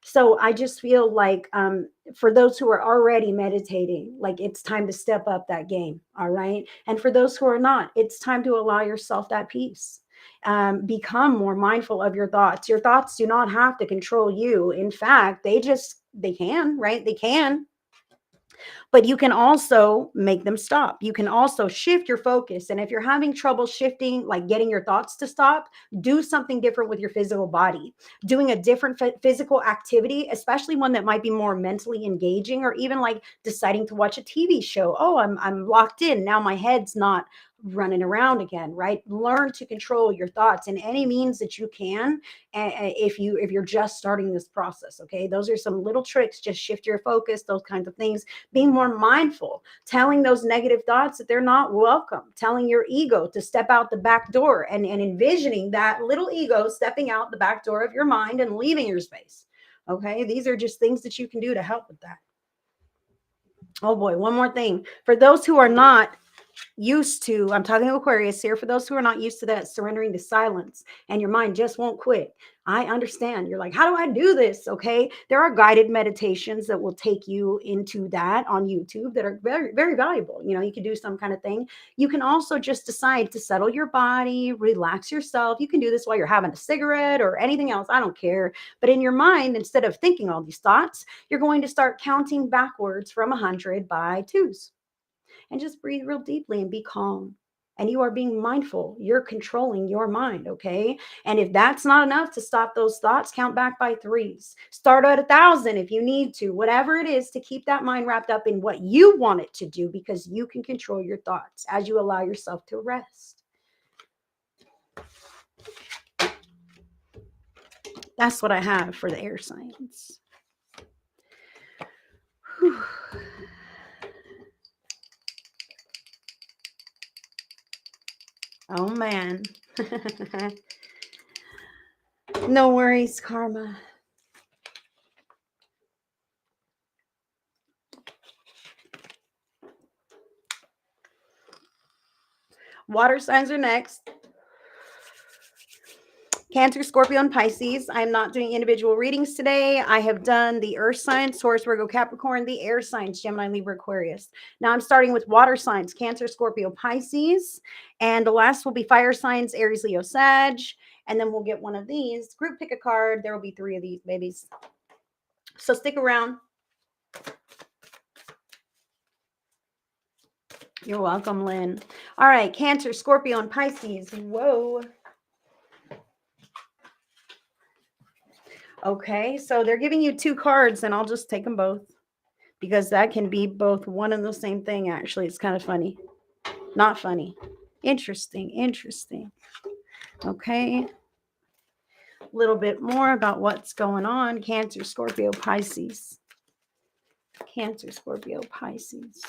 So I just feel like for those who are already meditating, like it's time to step up that game. All right. And for those who are not, it's time to allow yourself that peace. Become more mindful of your thoughts. Your thoughts do not have to control you. In fact, they can, right? They can. But you can also make them stop. You can also shift your focus. And if you're having trouble shifting, like getting your thoughts to stop, do something different with your physical body. Doing a different physical activity, especially one that might be more mentally engaging, or even like deciding to watch a TV show. Oh, I'm locked in. Now my head's not running around again, right? Learn to control your thoughts in any means that you can, if you're just starting this process. Okay, those are some little tricks. Just shift your focus, those kinds of things. Being more mindful, telling those negative thoughts that they're not welcome, telling your ego to step out the back door, and envisioning that little ego stepping out the back door of your mind and leaving your space. Okay, these are just things that you can do to help with that. Oh boy, one more thing. For those who are not used to, I'm talking to Aquarius here, for those who are not used to that, surrendering to silence, and your mind just won't quit. I understand. You're like, how do I do this? Okay. There are guided meditations that will take you into that on YouTube that are very, very valuable. You know, you can do some kind of thing. You can also just decide to settle your body, relax yourself. You can do this while you're having a cigarette or anything else. I don't care. But in your mind, instead of thinking all these thoughts, you're going to start counting backwards from 100 by twos. And just breathe real deeply and be calm. And you are being mindful. You're controlling your mind. Okay. And if that's not enough to stop those thoughts, count back by threes. Start at 1,000 if you need to, whatever it is, to keep that mind wrapped up in what you want it to do, because you can control your thoughts as you allow yourself to rest. That's what I have for the air signs. Whew. Oh, man. No worries, Karma. Water signs are next. Cancer, Scorpio, and Pisces. I'm not doing individual readings today. I have done the earth signs, Taurus, Virgo, Capricorn, the air signs, Gemini, Libra, Aquarius. Now I'm starting with water signs, Cancer, Scorpio, Pisces. And the last will be fire signs, Aries, Leo, Sag. And then we'll get one of these. Group pick a card. There will be 3 of these babies. So stick around. You're welcome, Lynn. All right, Cancer, Scorpio, and Pisces. Whoa. Okay, so they're giving you 2 cards, and I'll just take them both, because that can be both one and the same thing. Actually, it's kind of funny. Not funny. Interesting. Interesting. Okay. A little bit more about what's going on. Cancer, Scorpio, Pisces. Cancer, Scorpio, Pisces.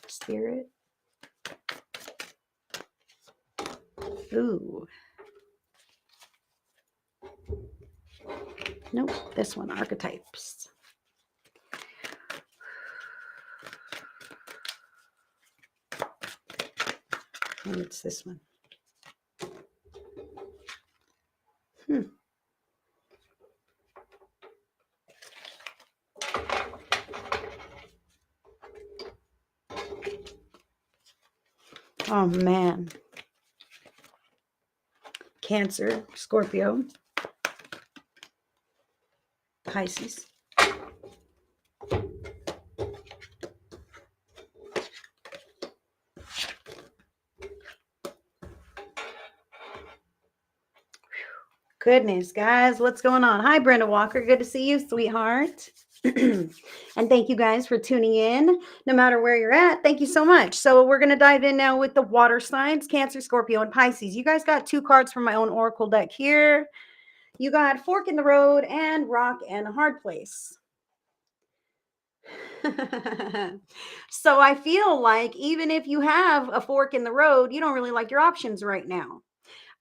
Spirit. Ooh. Nope, this one, archetypes. And it's this one. Oh, man. Cancer, Scorpio, Pisces. Goodness, guys, what's going on? Hi, Brenda Walker. Good to see you, sweetheart. And thank you guys for tuning in, no matter where you're at. Thank you so much. So we're going to dive in now with the water signs, Cancer, Scorpio, and Pisces. You guys got 2 cards from my own Oracle deck here. You got Fork in the Road and Rock and a Hard Place. So I feel like even if you have a fork in the road, you don't really like your options right now.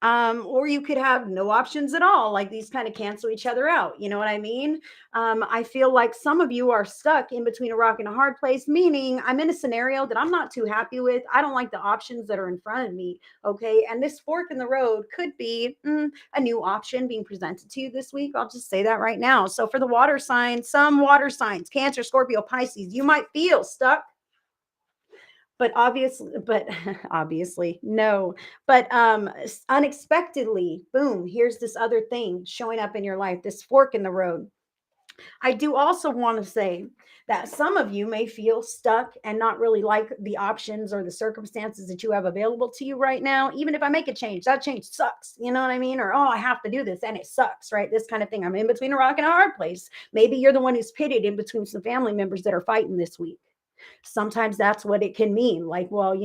Or you could have no options at all. Like these kind of cancel each other out. You know what I mean? I feel like some of you are stuck in between a rock and a hard place, meaning I'm in a scenario that I'm not too happy with. I don't like the options that are in front of me. Okay. And this fork in the road could be a new option being presented to you this week. I'll just say that right now. So for the water signs, some water signs, Cancer, Scorpio, Pisces, you might feel stuck, but obviously no, but unexpectedly, boom, here's this other thing showing up in your life, this fork in the road. I do also want to say that some of you may feel stuck and not really like the options or the circumstances that you have available to you right now. Even if I make a change, that change sucks. You know what I mean? Or, oh, I have to do this and it sucks, right? This kind of thing. I'm in between a rock and a hard place. Maybe you're the one who's pitted in between some family members that are fighting this week. Sometimes that's what it can mean. Like, well,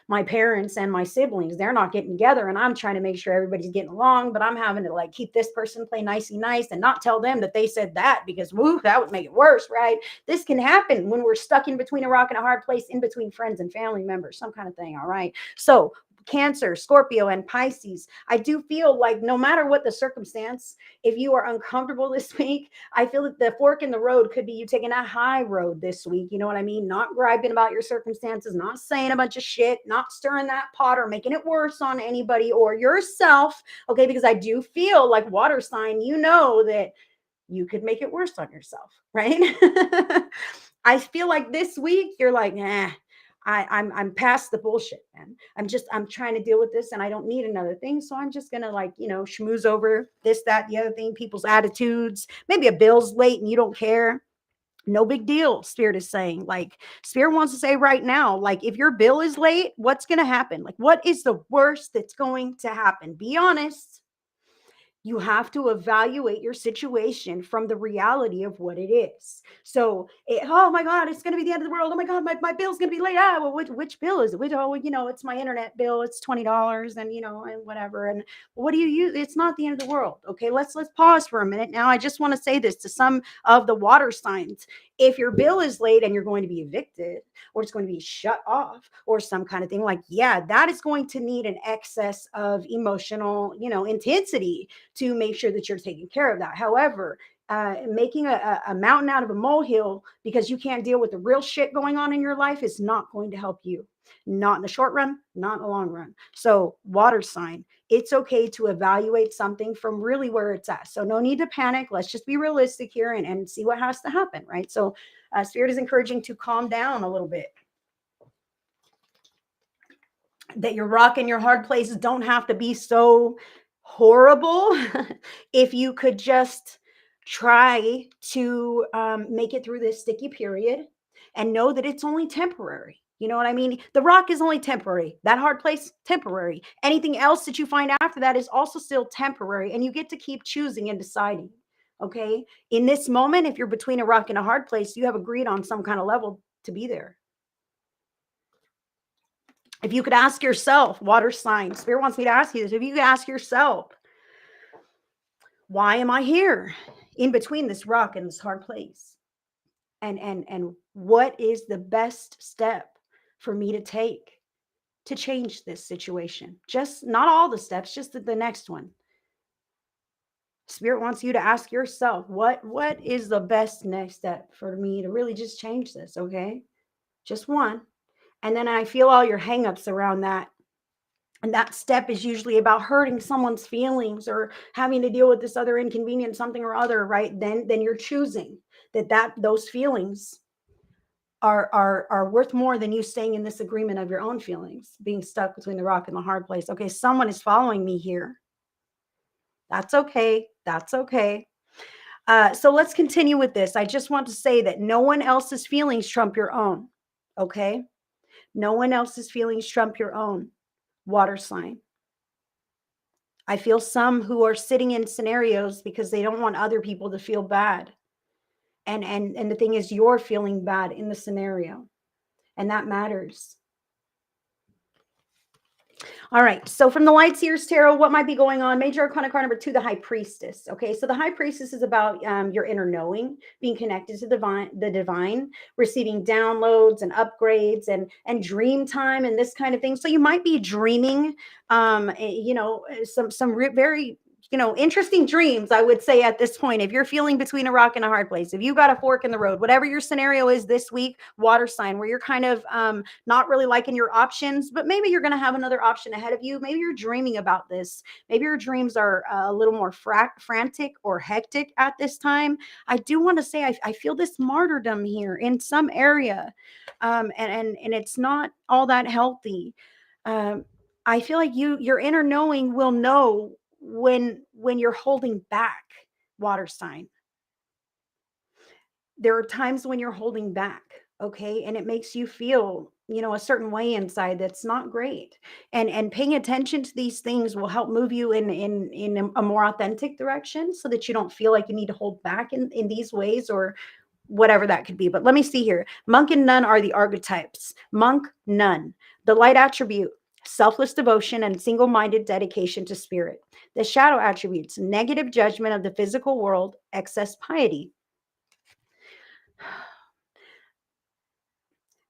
my parents and my siblings, they're not getting together and I'm trying to make sure everybody's getting along, but I'm having to like keep this person play nicey nice and not tell them that they said that, because woo, that would make it worse, right? This can happen when we're stuck in between a rock and a hard place, in between friends and family members, some kind of thing. All right. So Cancer, Scorpio, and Pisces, I do feel like no matter what the circumstance, if you are uncomfortable this week, I feel that the fork in the road could be you taking a high road this week. You know what I mean? Not griping about your circumstances, not saying a bunch of shit, not stirring that pot or making it worse on anybody or yourself. Okay. Because I do feel like water sign, you know that you could make it worse on yourself, right? I feel like this week you're like, I'm past the bullshit, man. I'm trying to deal with this and I don't need another thing. So I'm just gonna schmooze over this, that, the other thing, people's attitudes. Maybe a bill's late and you don't care. No big deal. Spirit is saying, like, Spirit wants to say right now, like, if your bill is late, what's gonna happen? Like, what is the worst that's going to happen? Be honest. You have to evaluate your situation from the reality of what it is. So, oh my God, it's going to be the end of the world. Oh my God, my bill's going to be late. Well, which bill is it? It's my internet bill. It's $20 and whatever. And what do you use? It's not the end of the world. Okay, let's pause for a minute. Now, I just want to say this to some of the water signs. If your bill is late and you're going to be evicted, or it's going to be shut off or some kind of thing, like, yeah, that is going to need an excess of emotional, intensity to make sure that you're taking care of that. However, making a mountain out of a molehill because you can't deal with the real shit going on in your life is not going to help you. Not in the short run, not in the long run. So, water sign, it's okay to evaluate something from really where it's at. So, no need to panic. Let's just be realistic here and see what has to happen, right? So, Spirit is encouraging to calm down a little bit. That your rock and your hard places don't have to be so horrible. If you could just try to make it through this sticky period and know that it's only temporary. You know what I mean? The rock is only temporary. That hard place, temporary. Anything else that you find after that is also still temporary. And you get to keep choosing and deciding. Okay. In this moment, if you're between a rock and a hard place, you have agreed on some kind of level to be there. If you could ask yourself, water sign, Spirit wants me to ask you this. If you could ask yourself, why am I here in between this rock and this hard place? And what is the best step for me to take to change this situation? Just not all the steps, just the next one. Spirit wants you to ask yourself, what is the best next step for me to really just change this? Okay. Just one. And then I feel all your hangups around that. And that step is usually about hurting someone's feelings or having to deal with this other inconvenience, something or other, right? Then you're choosing that those feelings are worth more than you staying in this agreement of your own feelings, being stuck between the rock and the hard place. Okay, someone is following me here. That's okay. That's okay. So let's continue with this. I just want to say that no one else's feelings trump your own. Okay. No one else's feelings trump your own. Water sign. I feel some who are sitting in scenarios because they don't want other people to feel bad. And the thing is, you're feeling bad in the scenario, and that matters. All right. So from the Light Seers Tarot, what might be going on? Major Arcana card number 2, the High Priestess. Okay. So the High Priestess is about your inner knowing, being connected to the divine, receiving downloads and upgrades and dream time and this kind of thing. So you might be dreaming, very interesting dreams, I would say at this point. If you're feeling between a rock and a hard place, if you got a fork in the road, whatever your scenario is this week, water sign, where you're kind of not really liking your options, but maybe you're going to have another option ahead of you. Maybe you're dreaming about this. Maybe your dreams are a little more frantic or hectic at this time. I do want to say I feel this martyrdom here in some area, and it's not all that healthy. Um, I feel like your inner knowing will know when you're holding back, water sign. There are times when you're holding back, okay, and it makes you feel a certain way inside that's not great, and paying attention to these things will help move you in a more authentic direction, so that you don't feel like you need to hold back in these ways, or whatever that could be. But let me see here. Monk and nun are the archetypes. Monk, nun. The light attribute, selfless devotion and single-minded dedication to spirit. The shadow attributes, negative judgment of the physical world, excess piety.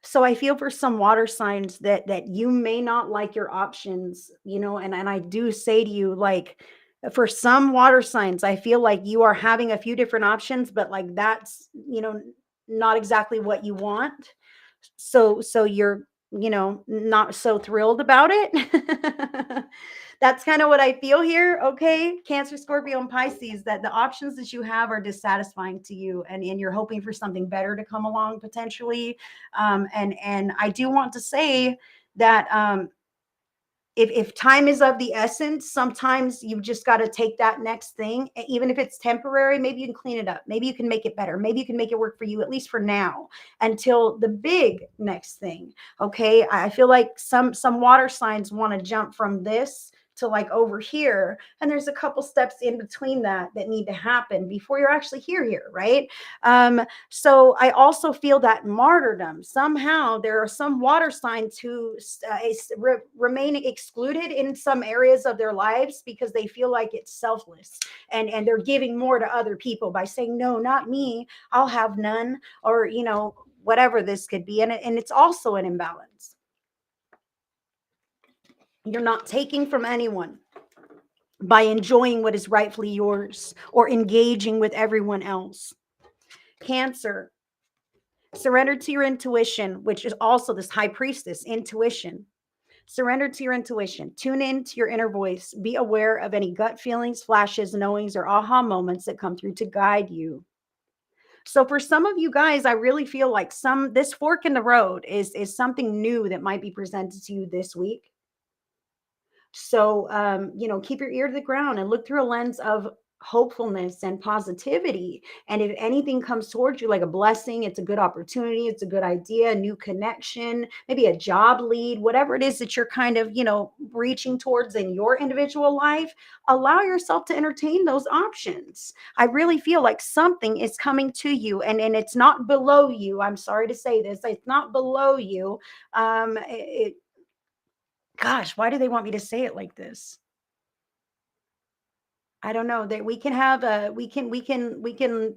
So I feel for some water signs that you may not like your options, and I do say to you, like, for some water signs, I feel like you are having a few different options, but like that's, not exactly what you want. So you're, not so thrilled about it. That's kind of what I feel here. Okay. Cancer, Scorpio, and Pisces, that the options that you have are dissatisfying to you, and you're hoping for something better to come along potentially. And I do want to say that if time is of the essence, sometimes you've just got to take that next thing, even if it's temporary. Maybe you can clean it up. Maybe you can make it better. Maybe you can make it work for you, at least for now, until the big next thing. Okay. I feel like some water signs want to jump from this to like over here, and there's a couple steps in between that need to happen before you're actually here, right? So I also feel that martyrdom. Somehow there are some water signs who remain excluded in some areas of their lives because they feel like it's selfless, and they're giving more to other people by saying, no, not me, I'll have none, or whatever this could be. And it's also an imbalance. You're not taking from anyone by enjoying what is rightfully yours or engaging with everyone else. Cancer, surrender to your intuition, which is also this high priestess, intuition. Surrender to your intuition. Tune in to your inner voice. Be aware of any gut feelings, flashes, knowings, or aha moments that come through to guide you. So for some of you guys, I really feel like this fork in the road is something new that might be presented to you this week. So, keep your ear to the ground and look through a lens of hopefulness and positivity. And if anything comes towards you like a blessing, it's a good opportunity, it's a good idea, a new connection, maybe a job lead, whatever it is that you're kind of, reaching towards in your individual life, allow yourself to entertain those options. I really feel like something is coming to you, and it's not below you. I'm sorry to say this, it's not below you. Gosh, why do they want me to say it like this? I don't know. That we can have a we can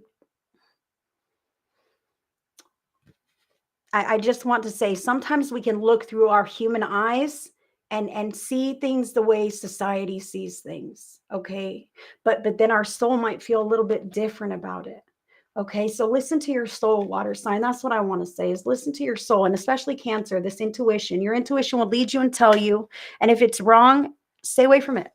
I just want to say sometimes we can look through our human eyes and see things the way society sees things, okay? But then our soul might feel a little bit different about it. Okay, so listen to your soul, water sign. That's what I want to say, is listen to your soul, and especially Cancer, this intuition. Your intuition will lead you and tell you. And if it's wrong, stay away from it.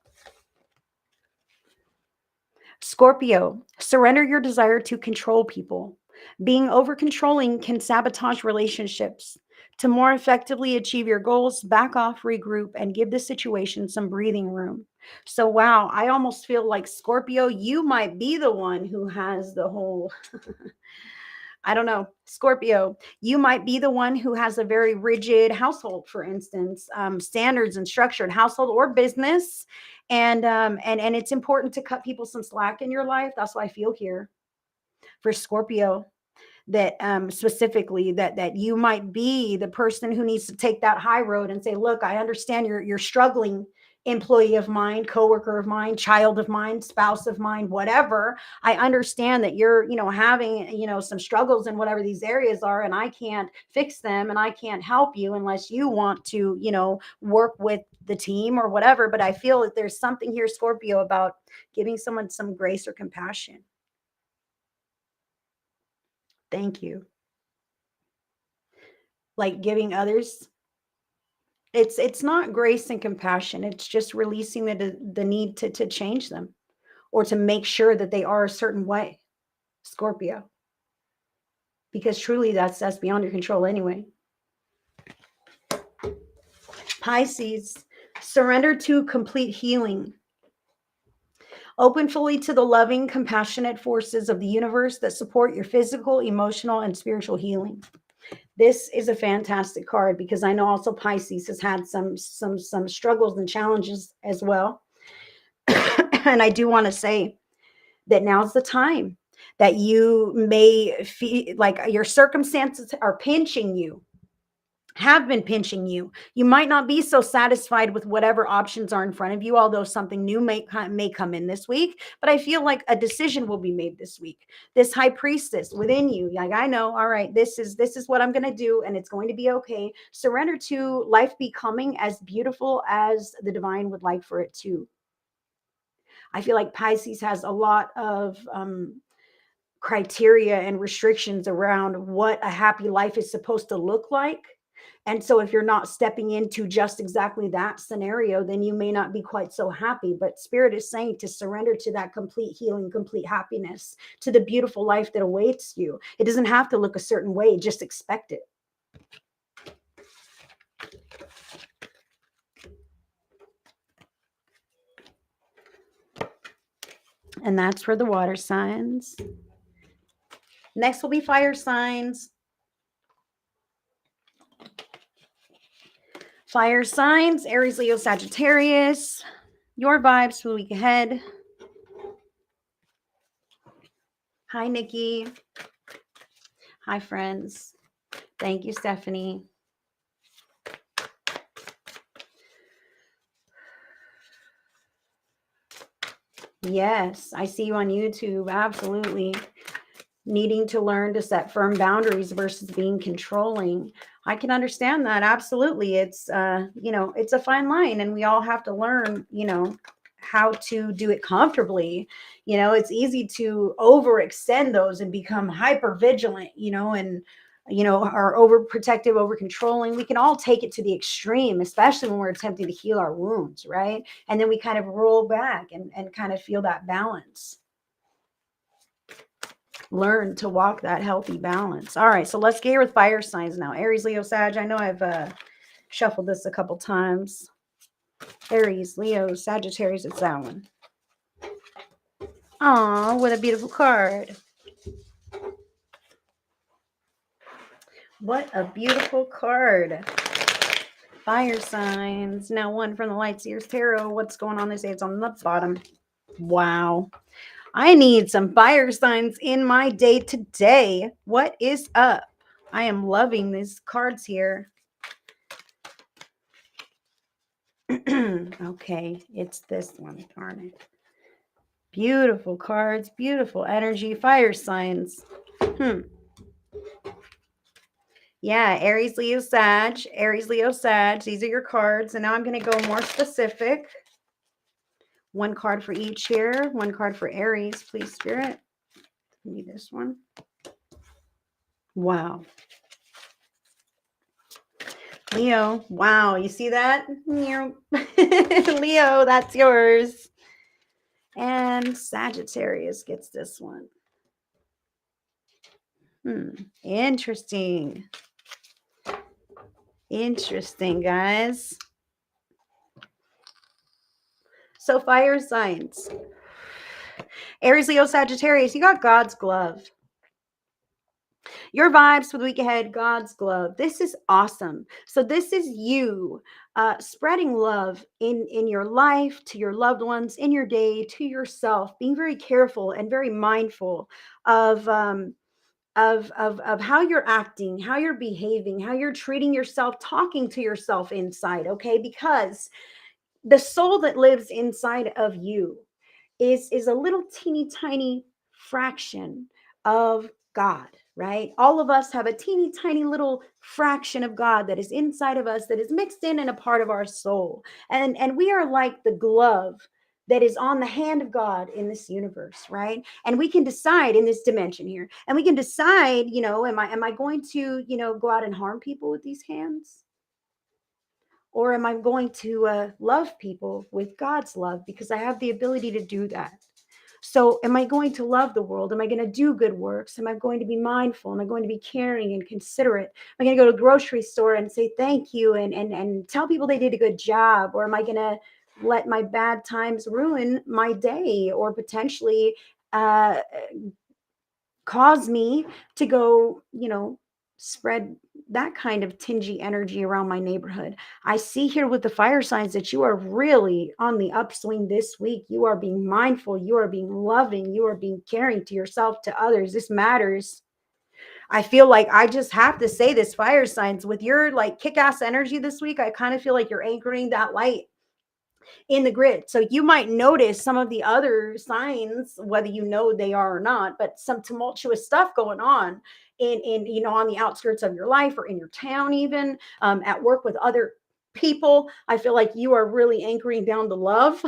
Scorpio, surrender your desire to control people. Being over controlling can sabotage relationships. To more effectively achieve your goals, back off, regroup, and give the situation some breathing room. So, wow, I almost feel like Scorpio, you might be the one who has the whole, I don't know, Scorpio, you might be the one who has a very rigid household, for instance, standards and structured household or business. And it's important to cut people some slack in your life. That's what I feel here for Scorpio, that specifically that you might be the person who needs to take that high road and say, look, I understand you're struggling, employee of mine, coworker of mine, child of mine, spouse of mine, whatever. I understand that you're, having, some struggles in whatever these areas are, and I can't fix them and I can't help you unless you want to, work with the team or whatever. But I feel that there's something here, Scorpio, about giving someone some grace or compassion. Thank you. Like giving others, it's not grace and compassion, it's just releasing the need to change them or to make sure that they are a certain way, Scorpio, because truly that's beyond your control anyway. Pisces, surrender to complete healing. Open fully to the loving, compassionate forces of the universe that support your physical, emotional, and spiritual healing. This is a fantastic card because I know also Pisces has had some struggles and challenges as well. And I do want to say that now's the time that you may feel like your circumstances are pinching you, have been pinching you. You might not be so satisfied with whatever options are in front of you, although something new may come in this week. But I feel like a decision will be made this week. This high priestess within you, like, I know, all right, this is what I'm going to do, and it's going to be okay. Surrender to life becoming as beautiful as the divine would like for it to. I feel like Pisces has a lot of criteria and restrictions around what a happy life is supposed to look like. And so if you're not stepping into just exactly that scenario, then you may not be quite so happy. But Spirit is saying to surrender to that complete healing, complete happiness, to the beautiful life that awaits you. It doesn't have to look a certain way, just expect it. And that's for the water signs. Next will be fire signs. Fire signs, Aries, Leo, Sagittarius. Your vibes for the week ahead. Hi, Nikki. Hi, friends. Thank you, Stephanie. Yes, I see you on YouTube. Absolutely. Needing to learn to set firm boundaries versus being controlling. I can understand that. Absolutely. It's, it's a fine line, and we all have to learn, how to do it comfortably. It's easy to overextend those and become hyper vigilant, and are overprotective, over controlling. We can all take it to the extreme, especially when we're attempting to heal our wounds, right? And then we kind of roll back and kind of feel that balance. Learn to walk that healthy balance. All right, so let's get here with fire signs now. Aries, Leo, Sag. I know I've shuffled this a couple times. Aries, Leo, Sagittarius. It's that one. Aw, what a beautiful card. What a beautiful card. Fire signs. Now one from the Light Seers Tarot. What's going on? They say it's on the bottom. Wow. I need some fire signs in my day today. What is up? I am loving these cards here. Okay, it's this one. Darn it. Beautiful cards, beautiful energy, fire signs. Yeah, Aries, Leo, Sag. Aries, Leo, Sag. These are your cards. And now I'm going to go more specific. One card for each here. One card for Aries, please, Spirit. Give me this one. Wow. Leo. Wow. You see that? Leo, that's yours. And Sagittarius gets this one. Interesting. Interesting, guys. So fire signs. Aries, Leo, Sagittarius, you got God's glove. Your vibes for the week ahead, God's glove. This is awesome. So this is you spreading love in your life, to your loved ones, in your day, to yourself, being very careful and very mindful of of how you're acting, how you're behaving, how you're treating yourself, talking to yourself inside, okay? Because the soul that lives inside of you is a little teeny tiny fraction of God, right? All of us have a teeny tiny little fraction of God that is inside of us, that is mixed in and a part of our soul. And we are like the glove that is on the hand of God in this universe, right? And we can decide in this dimension here, and we can decide, am I going to, go out and harm people with these hands? Or am I going to love people with God's love, because I have the ability to do that? So, am I going to love the world? Am I going to do good works? Am I going to be mindful? Am I going to be caring and considerate? Am I going to go to the grocery store and say thank you and tell people they did a good job? Or am I going to let my bad times ruin my day, or potentially uh, cause me to go, spread that kind of tingy energy around my neighborhood? I see here with the fire signs that you are really on the upswing this week. You are being mindful, you are being loving, you are being caring to yourself, to others. This matters. I feel like I just have to say this, fire signs, with your like kick-ass energy this week, I kind of feel like you're anchoring that light in the grid. So you might notice some of the other signs, whether you know they are or not, but some tumultuous stuff going on in on the outskirts of your life, or in your town, even at work with other people. I feel like you are really anchoring down the love.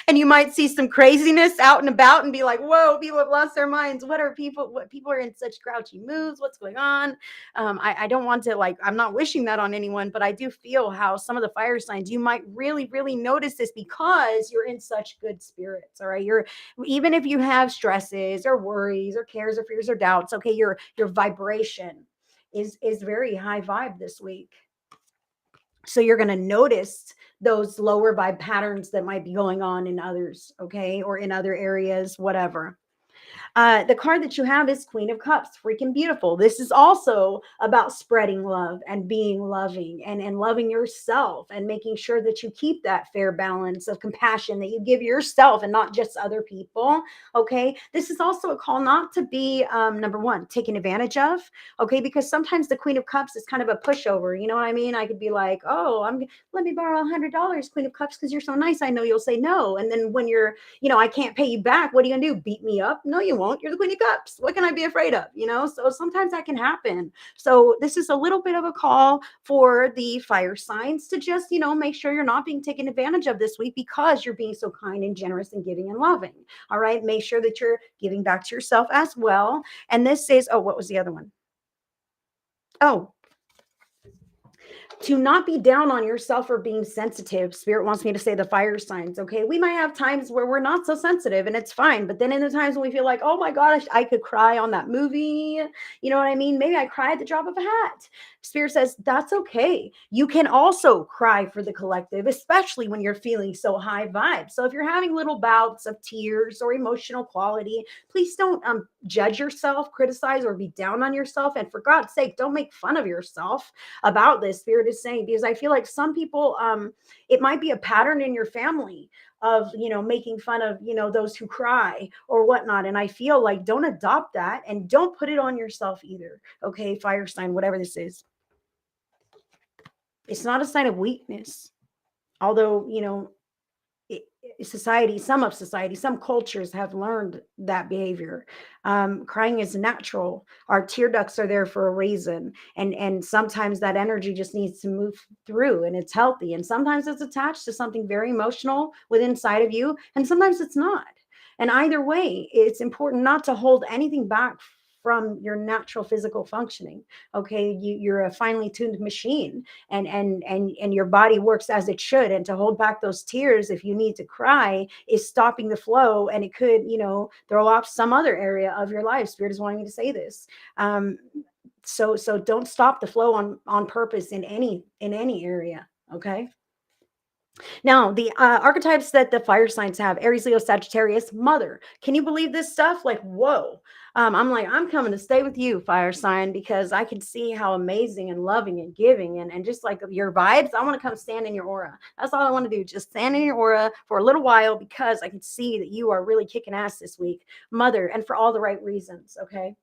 And you might see some craziness out and about and be like, whoa, people have lost their minds. What people are in such grouchy moods? What's going on? I don't want to, like, I'm not wishing that on anyone, but I do feel how some of the fire signs, you might really, really notice this because you're in such good spirits. All right. Even if you have stresses or worries or cares or fears or doubts, okay, your vibration is very high vibe this week. So you're going to notice those lower vibe patterns that might be going on in others, okay, or in other areas, whatever. The card that you have is Queen of Cups. Freaking beautiful. This is also about spreading love and being loving, and loving yourself, and making sure that you keep that fair balance of compassion that you give yourself and not just other people. Okay. This is also a call not to be, number one, taken advantage of. Okay. Because sometimes the Queen of Cups is kind of a pushover. You know what I mean? I could be like, oh, let me borrow $100, Queen of Cups, because you're so nice. I know you'll say no. And then when you're, I can't pay you back, what are you going to do? Beat me up? No, you won't. You're the Queen of Cups. What can I be afraid of? So sometimes that can happen. So this is a little bit of a call for the fire signs to just, make sure you're not being taken advantage of this week, because you're being so kind and generous and giving and loving. All right. Make sure that you're giving back to yourself as well. And this is, oh, what was the other one? Oh, to not be down on yourself for being sensitive. Spirit wants me to say the fire signs. Okay. We might have times where we're not so sensitive, and it's fine. But then in the times when we feel like, oh my gosh, I could cry on that movie. You know what I mean? Maybe I cry at the drop of a hat. Spirit says that's okay. You can also cry for the collective, especially when you're feeling so high vibe. So if you're having little bouts of tears or emotional quality, please don't judge yourself, criticize, or be down on yourself. And for God's sake, don't make fun of yourself about this. Spirit is saying, because I feel like some people, it might be a pattern in your family of, making fun of, those who cry or whatnot. And I feel like, don't adopt that, and don't put it on yourself either. Okay. Fire sign, whatever this is. It's not a sign of weakness. Although, society, some cultures have learned that behavior. Crying is natural. Our tear ducts are there for a reason, and sometimes that energy just needs to move through, and it's healthy. And sometimes it's attached to something very emotional within inside of you, and sometimes it's not. And either way, it's important not to hold anything back from your natural physical functioning. Okay, you're a finely tuned machine, and your body works as it should. And to hold back those tears, if you need to cry, is stopping the flow, and it could, throw off some other area of your life. Spirit is wanting me to say this. So don't stop the flow on purpose in any area. Okay. Now, the archetypes that the fire signs have: Aries, Leo, Sagittarius, Mother. Can you believe this stuff? Like, whoa. I'm like, I'm coming to stay with you, fire sign, because I can see how amazing and loving and giving and just like your vibes. I want to come stand in your aura. That's all I want to do. Just stand in your aura for a little while because I can see that you are really kicking ass this week, Mother, and for all the right reasons. Okay.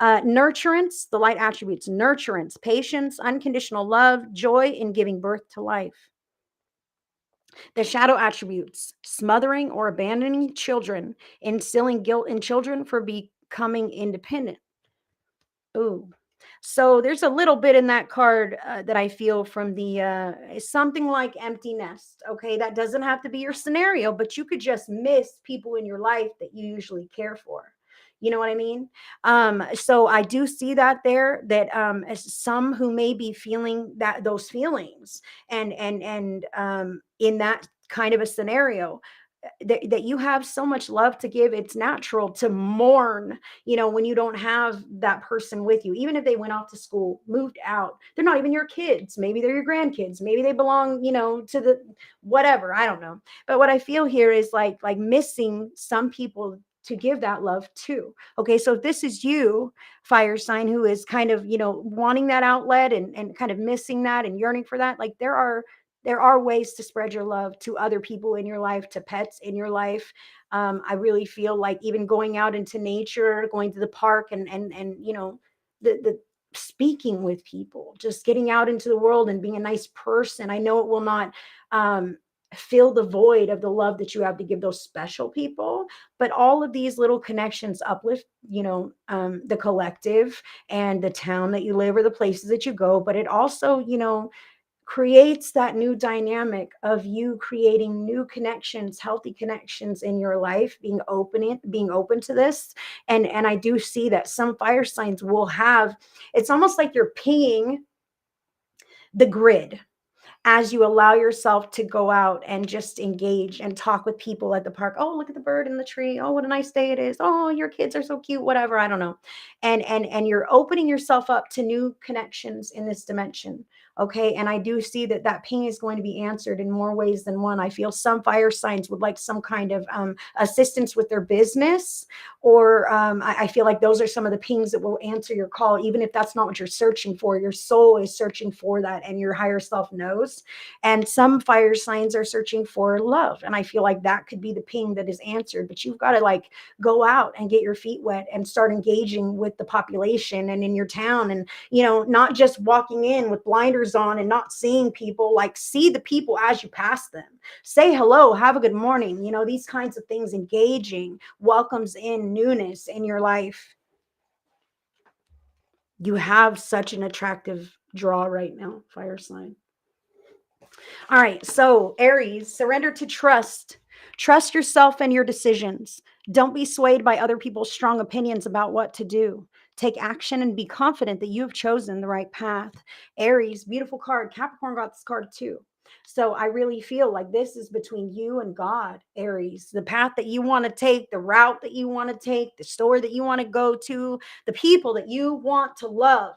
Nurturance, the light attributes: nurturance, patience, unconditional love, joy in giving birth to life. The shadow attributes: smothering or abandoning children, instilling guilt in children for becoming independent. Ooh. So there's a little bit in that card that I feel from the something like empty nest. Okay, that doesn't have to be your scenario, but you could just miss people in your life that you usually care for. You know what I mean? So I do see that there, that as some who may be feeling that those feelings, and in that kind of a scenario, that you have so much love to give, it's natural to mourn, when you don't have that person with you, even if they went off to school, moved out, they're not even your kids, maybe they're your grandkids, maybe they belong, to the whatever, I don't know. But what I feel here is like missing some people to give that love to. Okay, so if this is you, fire sign, who is kind of, wanting that outlet and kind of missing that and yearning for that, like there are ways to spread your love to other people in your life, to pets in your life. I really feel like even going out into nature, going to the park, and the speaking with people, just getting out into the world and being a nice person. I know it will not um, fill the void of the love that you have to give those special people, but all of these little connections uplift, the collective and the town that you live or the places that you go. But it also, creates that new dynamic of you creating new connections, healthy connections in your life, being open to this. And I do see that some fire signs will have, it's almost like you're pinging the grid as you allow yourself to go out and just engage and talk with people at the park. Oh, look at the bird in the tree. Oh, what a nice day it is. Oh, your kids are so cute, whatever, I don't know. And you're opening yourself up to new connections in this dimension. Okay, and I do see that that ping is going to be answered in more ways than one. I feel some fire signs would like some kind of assistance with their business, or I feel like those are some of the pings that will answer your call, even if that's not what you're searching for. Your soul is searching for that, and your higher self knows. And some fire signs are searching for love, and I feel like that could be the ping that is answered. But you've got to like go out and get your feet wet and start engaging with the population and in your town, and not just walking in with blinders on and not seeing people. Like, see the people as you pass them, say hello, have a good morning, these kinds of things. Engaging welcomes in newness in your life. You have such an attractive draw right now, fire sign. All right, so Aries, surrender to trust. Trust yourself and your decisions. Don't be swayed by other people's strong opinions about what to do. Take action and be confident that you have chosen the right path. Aries, beautiful card. Capricorn got this card too. So I really feel like this is between you and God, Aries. The path that you want to take, the route that you want to take, the store that you want to go to, the people that you want to love.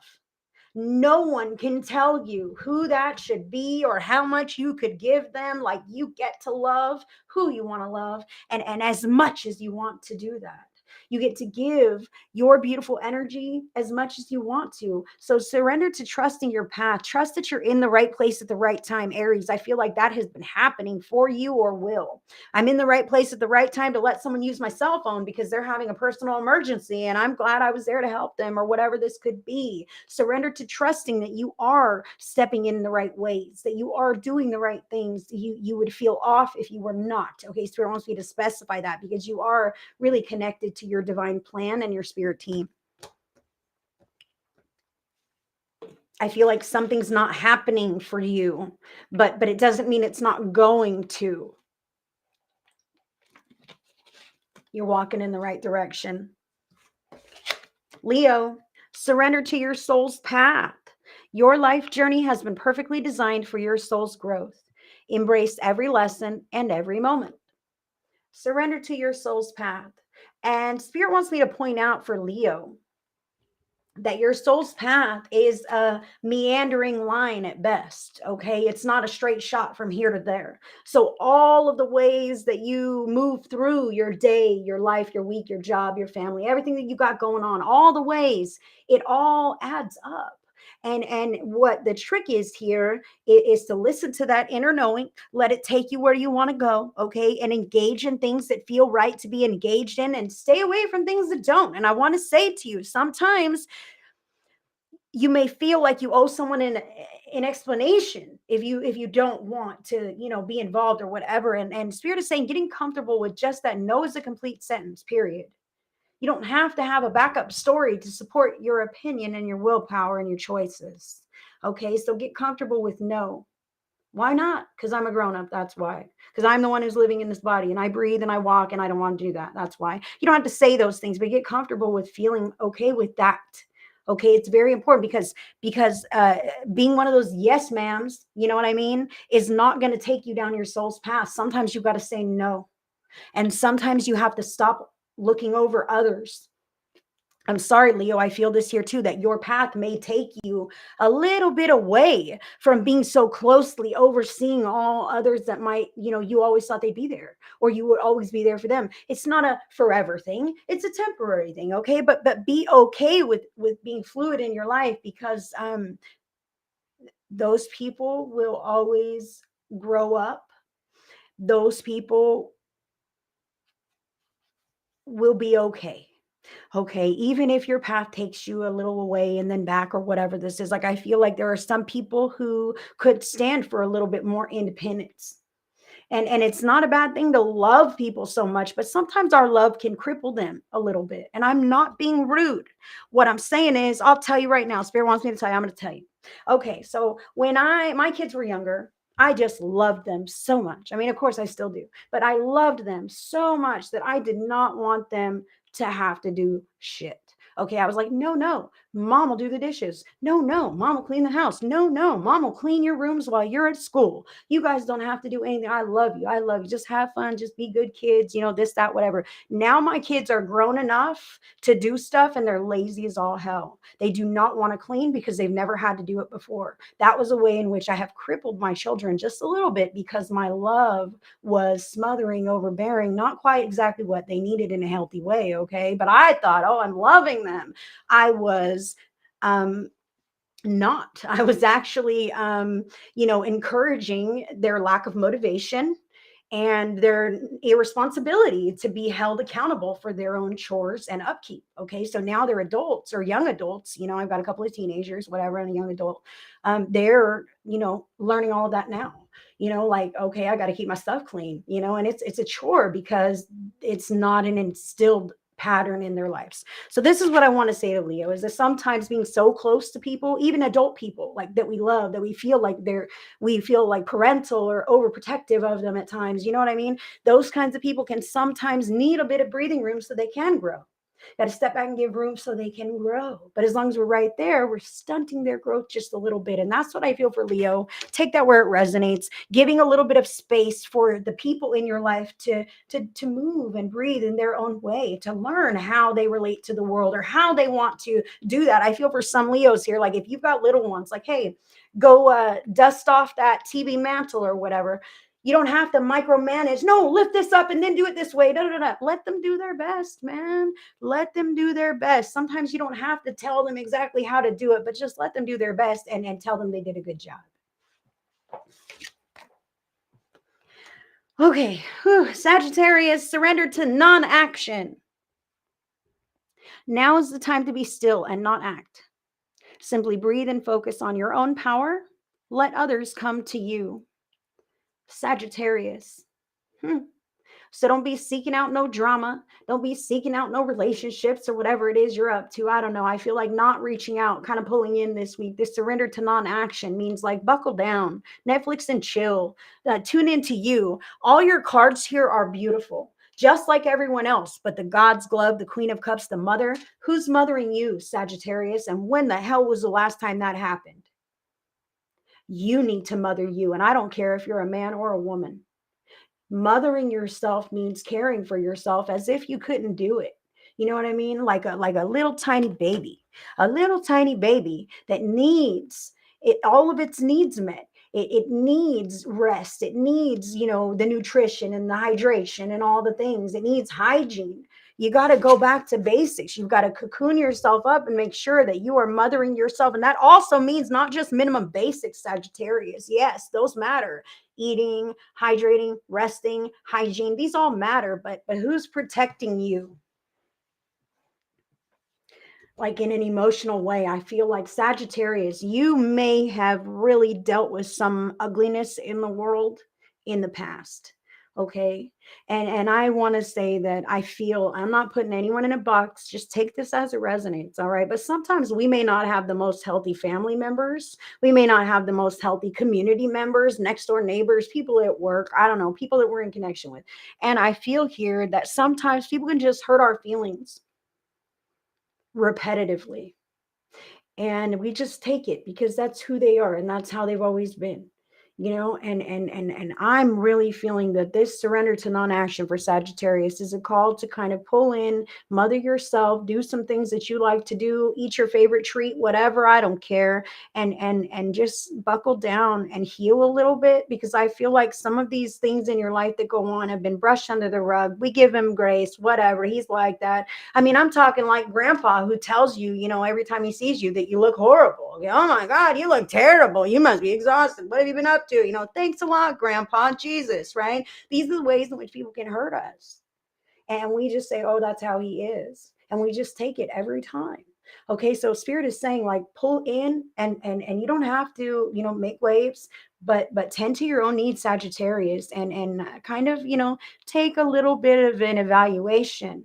No one can tell you who that should be or how much you could give them. Like, you get to love who you want to love, and as much as you want to do that. You get to give your beautiful energy as much as you want to. So surrender to trusting your path. Trust that you're in the right place at the right time, Aries. I feel like that has been happening for you, or will. I'm in the right place at the right time to let someone use my cell phone because they're having a personal emergency, and I'm glad I was there to help them, or whatever this could be. Surrender to trusting that you are stepping in the right ways, that you are doing the right things. You would feel off if you were not. Okay, Spirit wants me to specify that because you are really connected to your divine plan and your spirit team. I feel like something's not happening for you, but it doesn't mean it's not going to. You're walking in the right direction. Leo, surrender to your soul's path. Your life journey has been perfectly designed for your soul's growth. Embrace every lesson and every moment. Surrender to your soul's path. And Spirit wants me to point out for Leo, that your soul's path is a meandering line at best. Okay. It's not a straight shot from here to there. So, all of the ways that you move through your day, your life, your week, your job, your family, everything that you got going on, all the ways, it all adds up. And what the trick is here is to listen to that inner knowing, let it take you where you want to go, okay, and engage in things that feel right to be engaged in, and stay away from things that don't. And I want to say to you, sometimes you may feel like you owe someone an explanation if you don't want to, be involved or whatever. And spirit is saying getting comfortable with just that no is a complete sentence, period. You don't have to have a backup story to support your opinion and your willpower and your choices. Okay, so get comfortable with no. Why not? Because I'm a grown up. That's why. Because I'm the one who's living in this body, and I breathe and I walk, and I don't want to do that. That's why. You don't have to say those things, but get comfortable with feeling okay with that. Okay, it's very important because being one of those yes ma'ams, you know what I mean, is not going to take you down your soul's path. Sometimes you've got to say no, and sometimes you have to stop looking over others. I'm sorry, Leo, I feel this here too, that your path may take you a little bit away from being so closely overseeing all others that might, you always thought they'd be there, or you would always be there for them. It's not a forever thing. It's a temporary thing. Okay. But be okay with being fluid in your life, because those people will always grow up. Those people will be okay. Okay, even if your path takes you a little away and then back or whatever this is, like I feel like there are some people who could stand for a little bit more independence. And it's not a bad thing to love people so much, but sometimes our love can cripple them a little bit. And I'm not being rude. What I'm saying is, I'll tell you right now, Spirit wants me to tell you, I'm going to tell you. Okay, so when my kids were younger, I just loved them so much. I mean, of course I still do, but I loved them so much that I did not want them to have to do shit. Okay, I was like, no, no, mom will do the dishes. No, no, mom will clean the house. No, no, mom will clean your rooms while you're at school. You guys don't have to do anything. I love you. I love you. Just have fun. Just be good kids, this, that, whatever. Now my kids are grown enough to do stuff, and they're lazy as all hell. They do not want to clean because they've never had to do it before. That was a way in which I have crippled my children just a little bit, because my love was smothering, overbearing, not quite exactly what they needed in a healthy way. Okay. But I thought, oh, I'm loving them. I was um not. I was actually, encouraging their lack of motivation and their irresponsibility to be held accountable for their own chores and upkeep. Okay. So now they're adults or young adults. I've got a couple of teenagers, whatever, and a young adult. They're, learning all of that now. Like, okay, I got to keep my stuff clean, and it's a chore because it's not an instilled pattern in their lives. So this is what I want to say to Leo, is that sometimes being so close to people, even adult people, like that we love, that we feel like parental or overprotective of them at times. You know what I mean? Those kinds of people can sometimes need a bit of breathing room so they can grow. Got to step back and give room so they can grow. But as long as we're right there, we're stunting their growth just a little bit. And that's what I feel for Leo. Take that where it resonates, giving a little bit of space for the people in your life to move and breathe in their own way, to learn how they relate to the world or how they want to do that. I feel for some Leos here, like if you've got little ones, like, hey, go dust off that TV mantle or whatever. You don't have to micromanage. No, lift this up and then do it this way. Da, da, da. Let them do their best, man. Let them do their best. Sometimes you don't have to tell them exactly how to do it, but just let them do their best and tell them they did a good job. Okay. Whew. Sagittarius, surrender to non-action. Now is the time to be still and not act. Simply breathe and focus on your own power. Let others come to you. Sagittarius. So don't be seeking out no drama. Don't be seeking out no relationships or whatever it is you're up to. I don't know. I feel like not reaching out, kind of pulling in this week. This surrender to non-action means like buckle down, Netflix and chill, tune into you. All your cards here are beautiful, just like everyone else. But the God's glove, the Queen of Cups, the mother, who's mothering you, Sagittarius? And when the hell was the last time that happened? You need to mother you. And I don't care if you're a man or a woman. Mothering yourself means caring for yourself as if you couldn't do it. You know what I mean? Like a little tiny baby. A little tiny baby that needs all of its needs met. It needs rest. It needs, the nutrition and the hydration and all the things. It needs hygiene. You got to go back to basics. You've got to cocoon yourself up and make sure that you are mothering yourself. And that also means not just minimum basics, Sagittarius. Yes, those matter. Eating, hydrating, resting, hygiene, these all matter. But who's protecting you? Like in an emotional way, I feel like Sagittarius, you may have really dealt with some ugliness in the world in the past. Okay. And I want to say that I feel I'm not putting anyone in a box. Just take this as it resonates. All right. But sometimes we may not have the most healthy family members. We may not have the most healthy community members, next door neighbors, people at work. I don't know, people that we're in connection with. And I feel here that sometimes people can just hurt our feelings repetitively, and we just take it because that's who they are and that's how they've always been, and I'm really feeling that this surrender to non-action for Sagittarius is a call to kind of pull in, mother yourself, do some things that you like to do, eat your favorite treat, whatever, I don't care, and just buckle down and heal a little bit, because I feel like some of these things in your life that go on have been brushed under the rug. We give him grace, whatever, he's like that. I mean, I'm talking like grandpa who tells you, every time he sees you that you look horrible. Oh my God, you look terrible. You must be exhausted. What have you been up to? Thanks a lot, grandpa. Jesus, right? These are the ways in which people can hurt us. And we just say, oh, that's how he is. And we just take it every time. Okay, so spirit is saying, like, pull in, and you don't have to, make waves, but tend to your own needs, Sagittarius, and kind of, take a little bit of an evaluation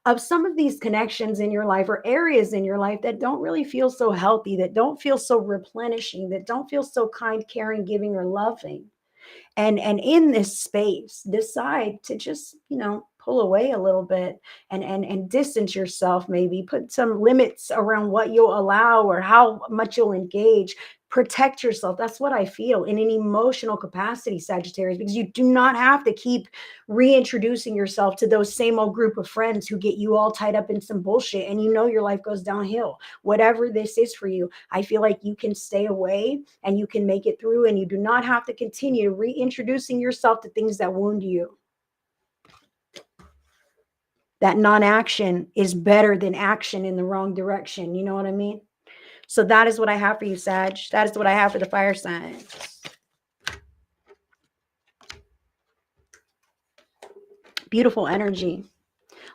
of some of these connections in your life or areas in your life that don't really feel so healthy, that don't feel so replenishing, that don't feel so kind, caring, giving, or loving. And in this space, decide to just, pull away a little bit, and distance yourself, maybe put some limits around what you'll allow or how much you'll engage. Protect yourself. That's what I feel in an emotional capacity, Sagittarius, because you do not have to keep reintroducing yourself to those same old group of friends who get you all tied up in some bullshit, and your life goes downhill. Whatever this is for you, I feel like you can stay away and you can make it through, and you do not have to continue reintroducing yourself to things that wound you. That non-action is better than action in the wrong direction. You know what I mean? So that is what I have for you, Sag. That is what I have for the fire signs. Beautiful energy.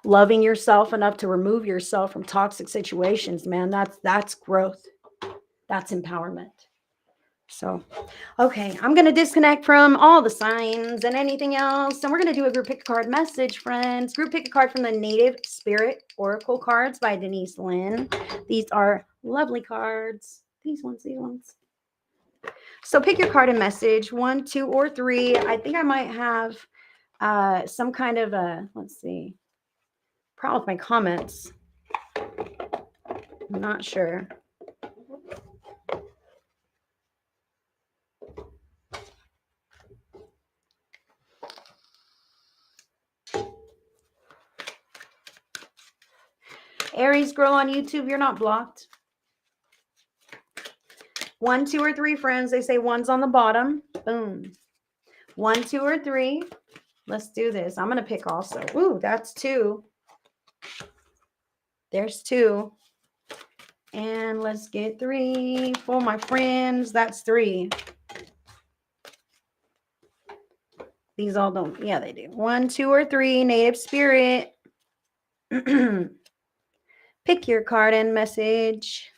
Loving yourself enough to remove yourself from toxic situations, man. That's growth. That's empowerment. So, okay, I'm going to disconnect from all the signs and anything else. And we're going to do a group pick a card message, friends. Group pick a card from the Native Spirit Oracle cards by Denise Lynn. These are lovely cards. These ones. So pick your card and message, 1, 2, or 3. I think I might have some kind of a, let's see, problem with my comments. I'm not sure. Aries girl on YouTube, you're not blocked. 1, 2, or 3, friends. They say one's on the bottom. Boom. 1, 2, or 3. Let's do this. I'm going to pick also. Ooh, that's 2. There's 2. And let's get 3 for my friends. That's 3. These all don't. Yeah, they do. 1, 2, or 3. Native Spirit. Pick your card and message.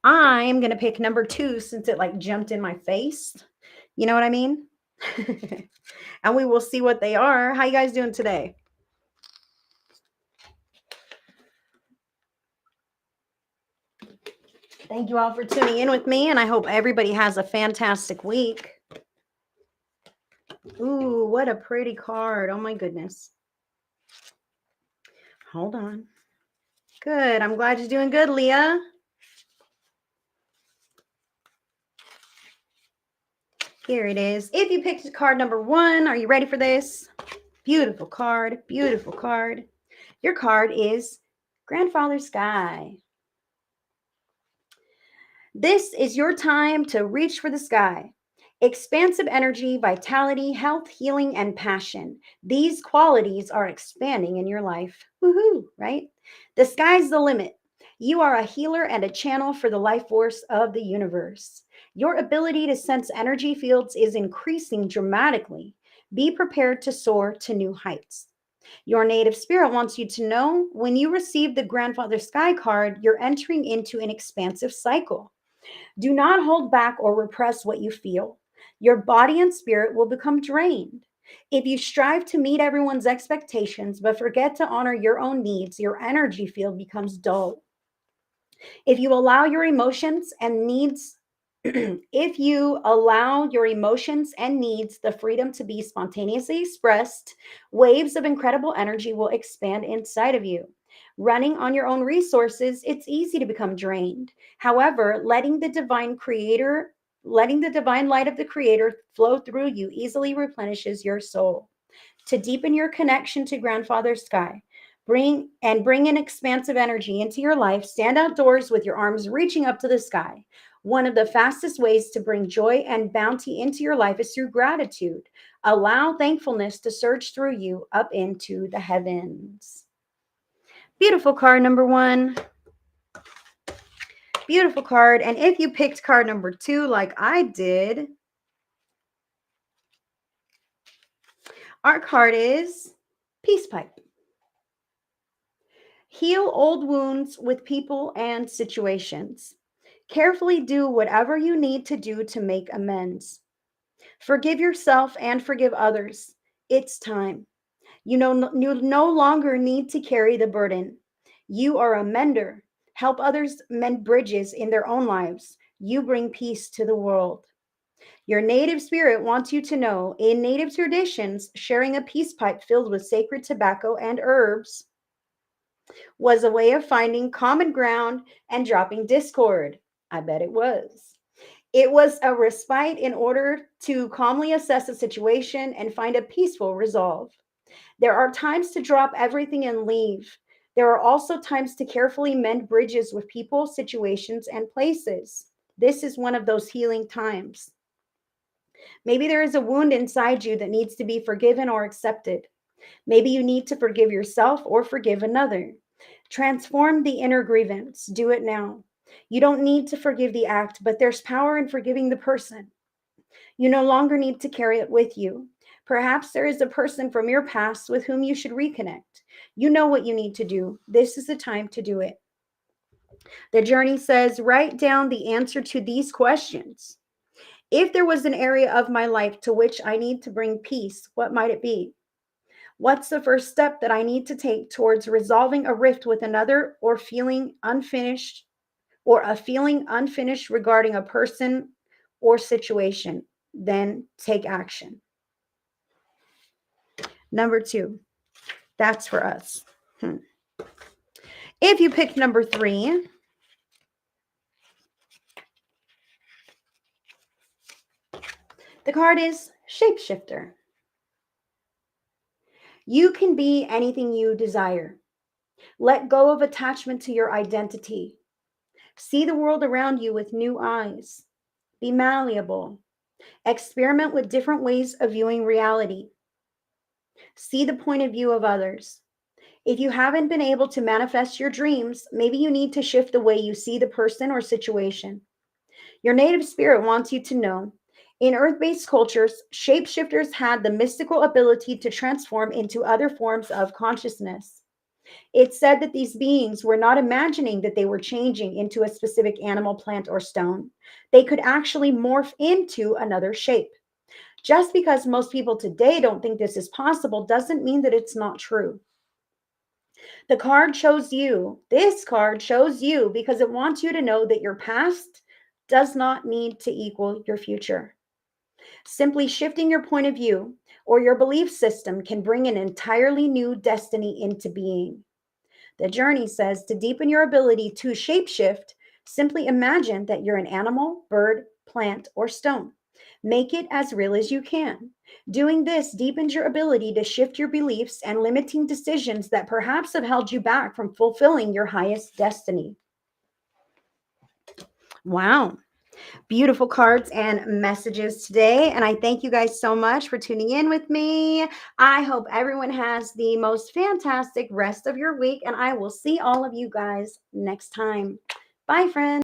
I'm going to pick number 2 since it like jumped in my face. You know what I mean? And we will see what they are. How you guys doing today? Thank you all for tuning in with me, and I hope everybody has a fantastic week. Ooh, what a pretty card. Oh my goodness. Hold on. Good. I'm glad you're doing good, Leah. Here it is. If you picked card number 1, are you ready for this? Beautiful card. Beautiful card. Your card is Grandfather Sky. This is your time to reach for the sky. Expansive energy, vitality, health, healing, and passion. These qualities are expanding in your life. Woohoo, right? The sky's the limit. You are a healer and a channel for the life force of the universe. Your ability to sense energy fields is increasing dramatically. Be prepared to soar to new heights. Your native spirit wants you to know when you receive the Grandfather Sky card, you're entering into an expansive cycle. Do not hold back or repress what you feel. Your body and spirit will become drained. If you strive to meet everyone's expectations but forget to honor your own needs, your energy field becomes dull. If you allow your emotions and needs if you allow your emotions and needs the freedom to be spontaneously expressed, waves of incredible energy will expand inside of you. Running on your own resources, it's easy to become drained. However, letting the divine light of the creator flow through you easily replenishes your soul. To deepen your connection to Grandfather Sky, bring an expansive energy into your life. Stand outdoors with your arms reaching up to the sky. One of the fastest ways to bring joy and bounty into your life is through gratitude. Allow thankfulness to surge through you up into the heavens. Beautiful card number 1. Beautiful card. And if you picked card number 2 like I did, our card is Peace Pipe. Heal old wounds with people and situations. Carefully do whatever you need to do to make amends. Forgive yourself and forgive others. It's time. You no longer need to carry the burden. You are a mender. Help others mend bridges in their own lives. You bring peace to the world. Your native spirit wants you to know, in native traditions, sharing a peace pipe filled with sacred tobacco and herbs was a way of finding common ground and dropping discord. I bet it was. It was a respite in order to calmly assess a situation and find a peaceful resolve. There are times to drop everything and leave. There are also times to carefully mend bridges with people, situations, and places. This is one of those healing times. Maybe there is a wound inside you that needs to be forgiven or accepted. Maybe you need to forgive yourself or forgive another. Transform the inner grievance. Do it now. You don't need to forgive the act, but there's power in forgiving the person. You no longer need to carry it with you. Perhaps there is a person from your past with whom you should reconnect. You know what you need to do. This is the time to do it. The journey says, write down the answer to these questions. If there was an area of my life to which I need to bring peace, what might it be? What's the first step that I need to take towards resolving a rift with another or a feeling unfinished regarding a person or situation? Then take action. Number 2, that's for us. If you picked number 3, the card is Shapeshifter. You can be anything you desire. Let go of attachment to your identity. See the world around you with new eyes. Be malleable. Experiment with different ways of viewing reality. See the point of view of others. If you haven't been able to manifest your dreams, maybe you need to shift the way you see the person or situation. Your native spirit wants you to know, in earth-based cultures, shapeshifters had the mystical ability to transform into other forms of consciousness. It's said that these beings were not imagining that they were changing into a specific animal, plant, or stone. They could actually morph into another shape. Just because most people today don't think this is possible doesn't mean that it's not true. The card shows you, this card shows you because it wants you to know that your past does not need to equal your future. Simply shifting your point of view or your belief system can bring an entirely new destiny into being. The journey says to deepen your ability to shapeshift, simply imagine that you're an animal, bird, plant, or stone. Make it as real as you can. Doing this deepens your ability to shift your beliefs and limiting decisions that perhaps have held you back from fulfilling your highest destiny. Wow. Beautiful cards and messages today. And I thank you guys so much for tuning in with me. I hope everyone has the most fantastic rest of your week, and I will see all of you guys next time. Bye, friends.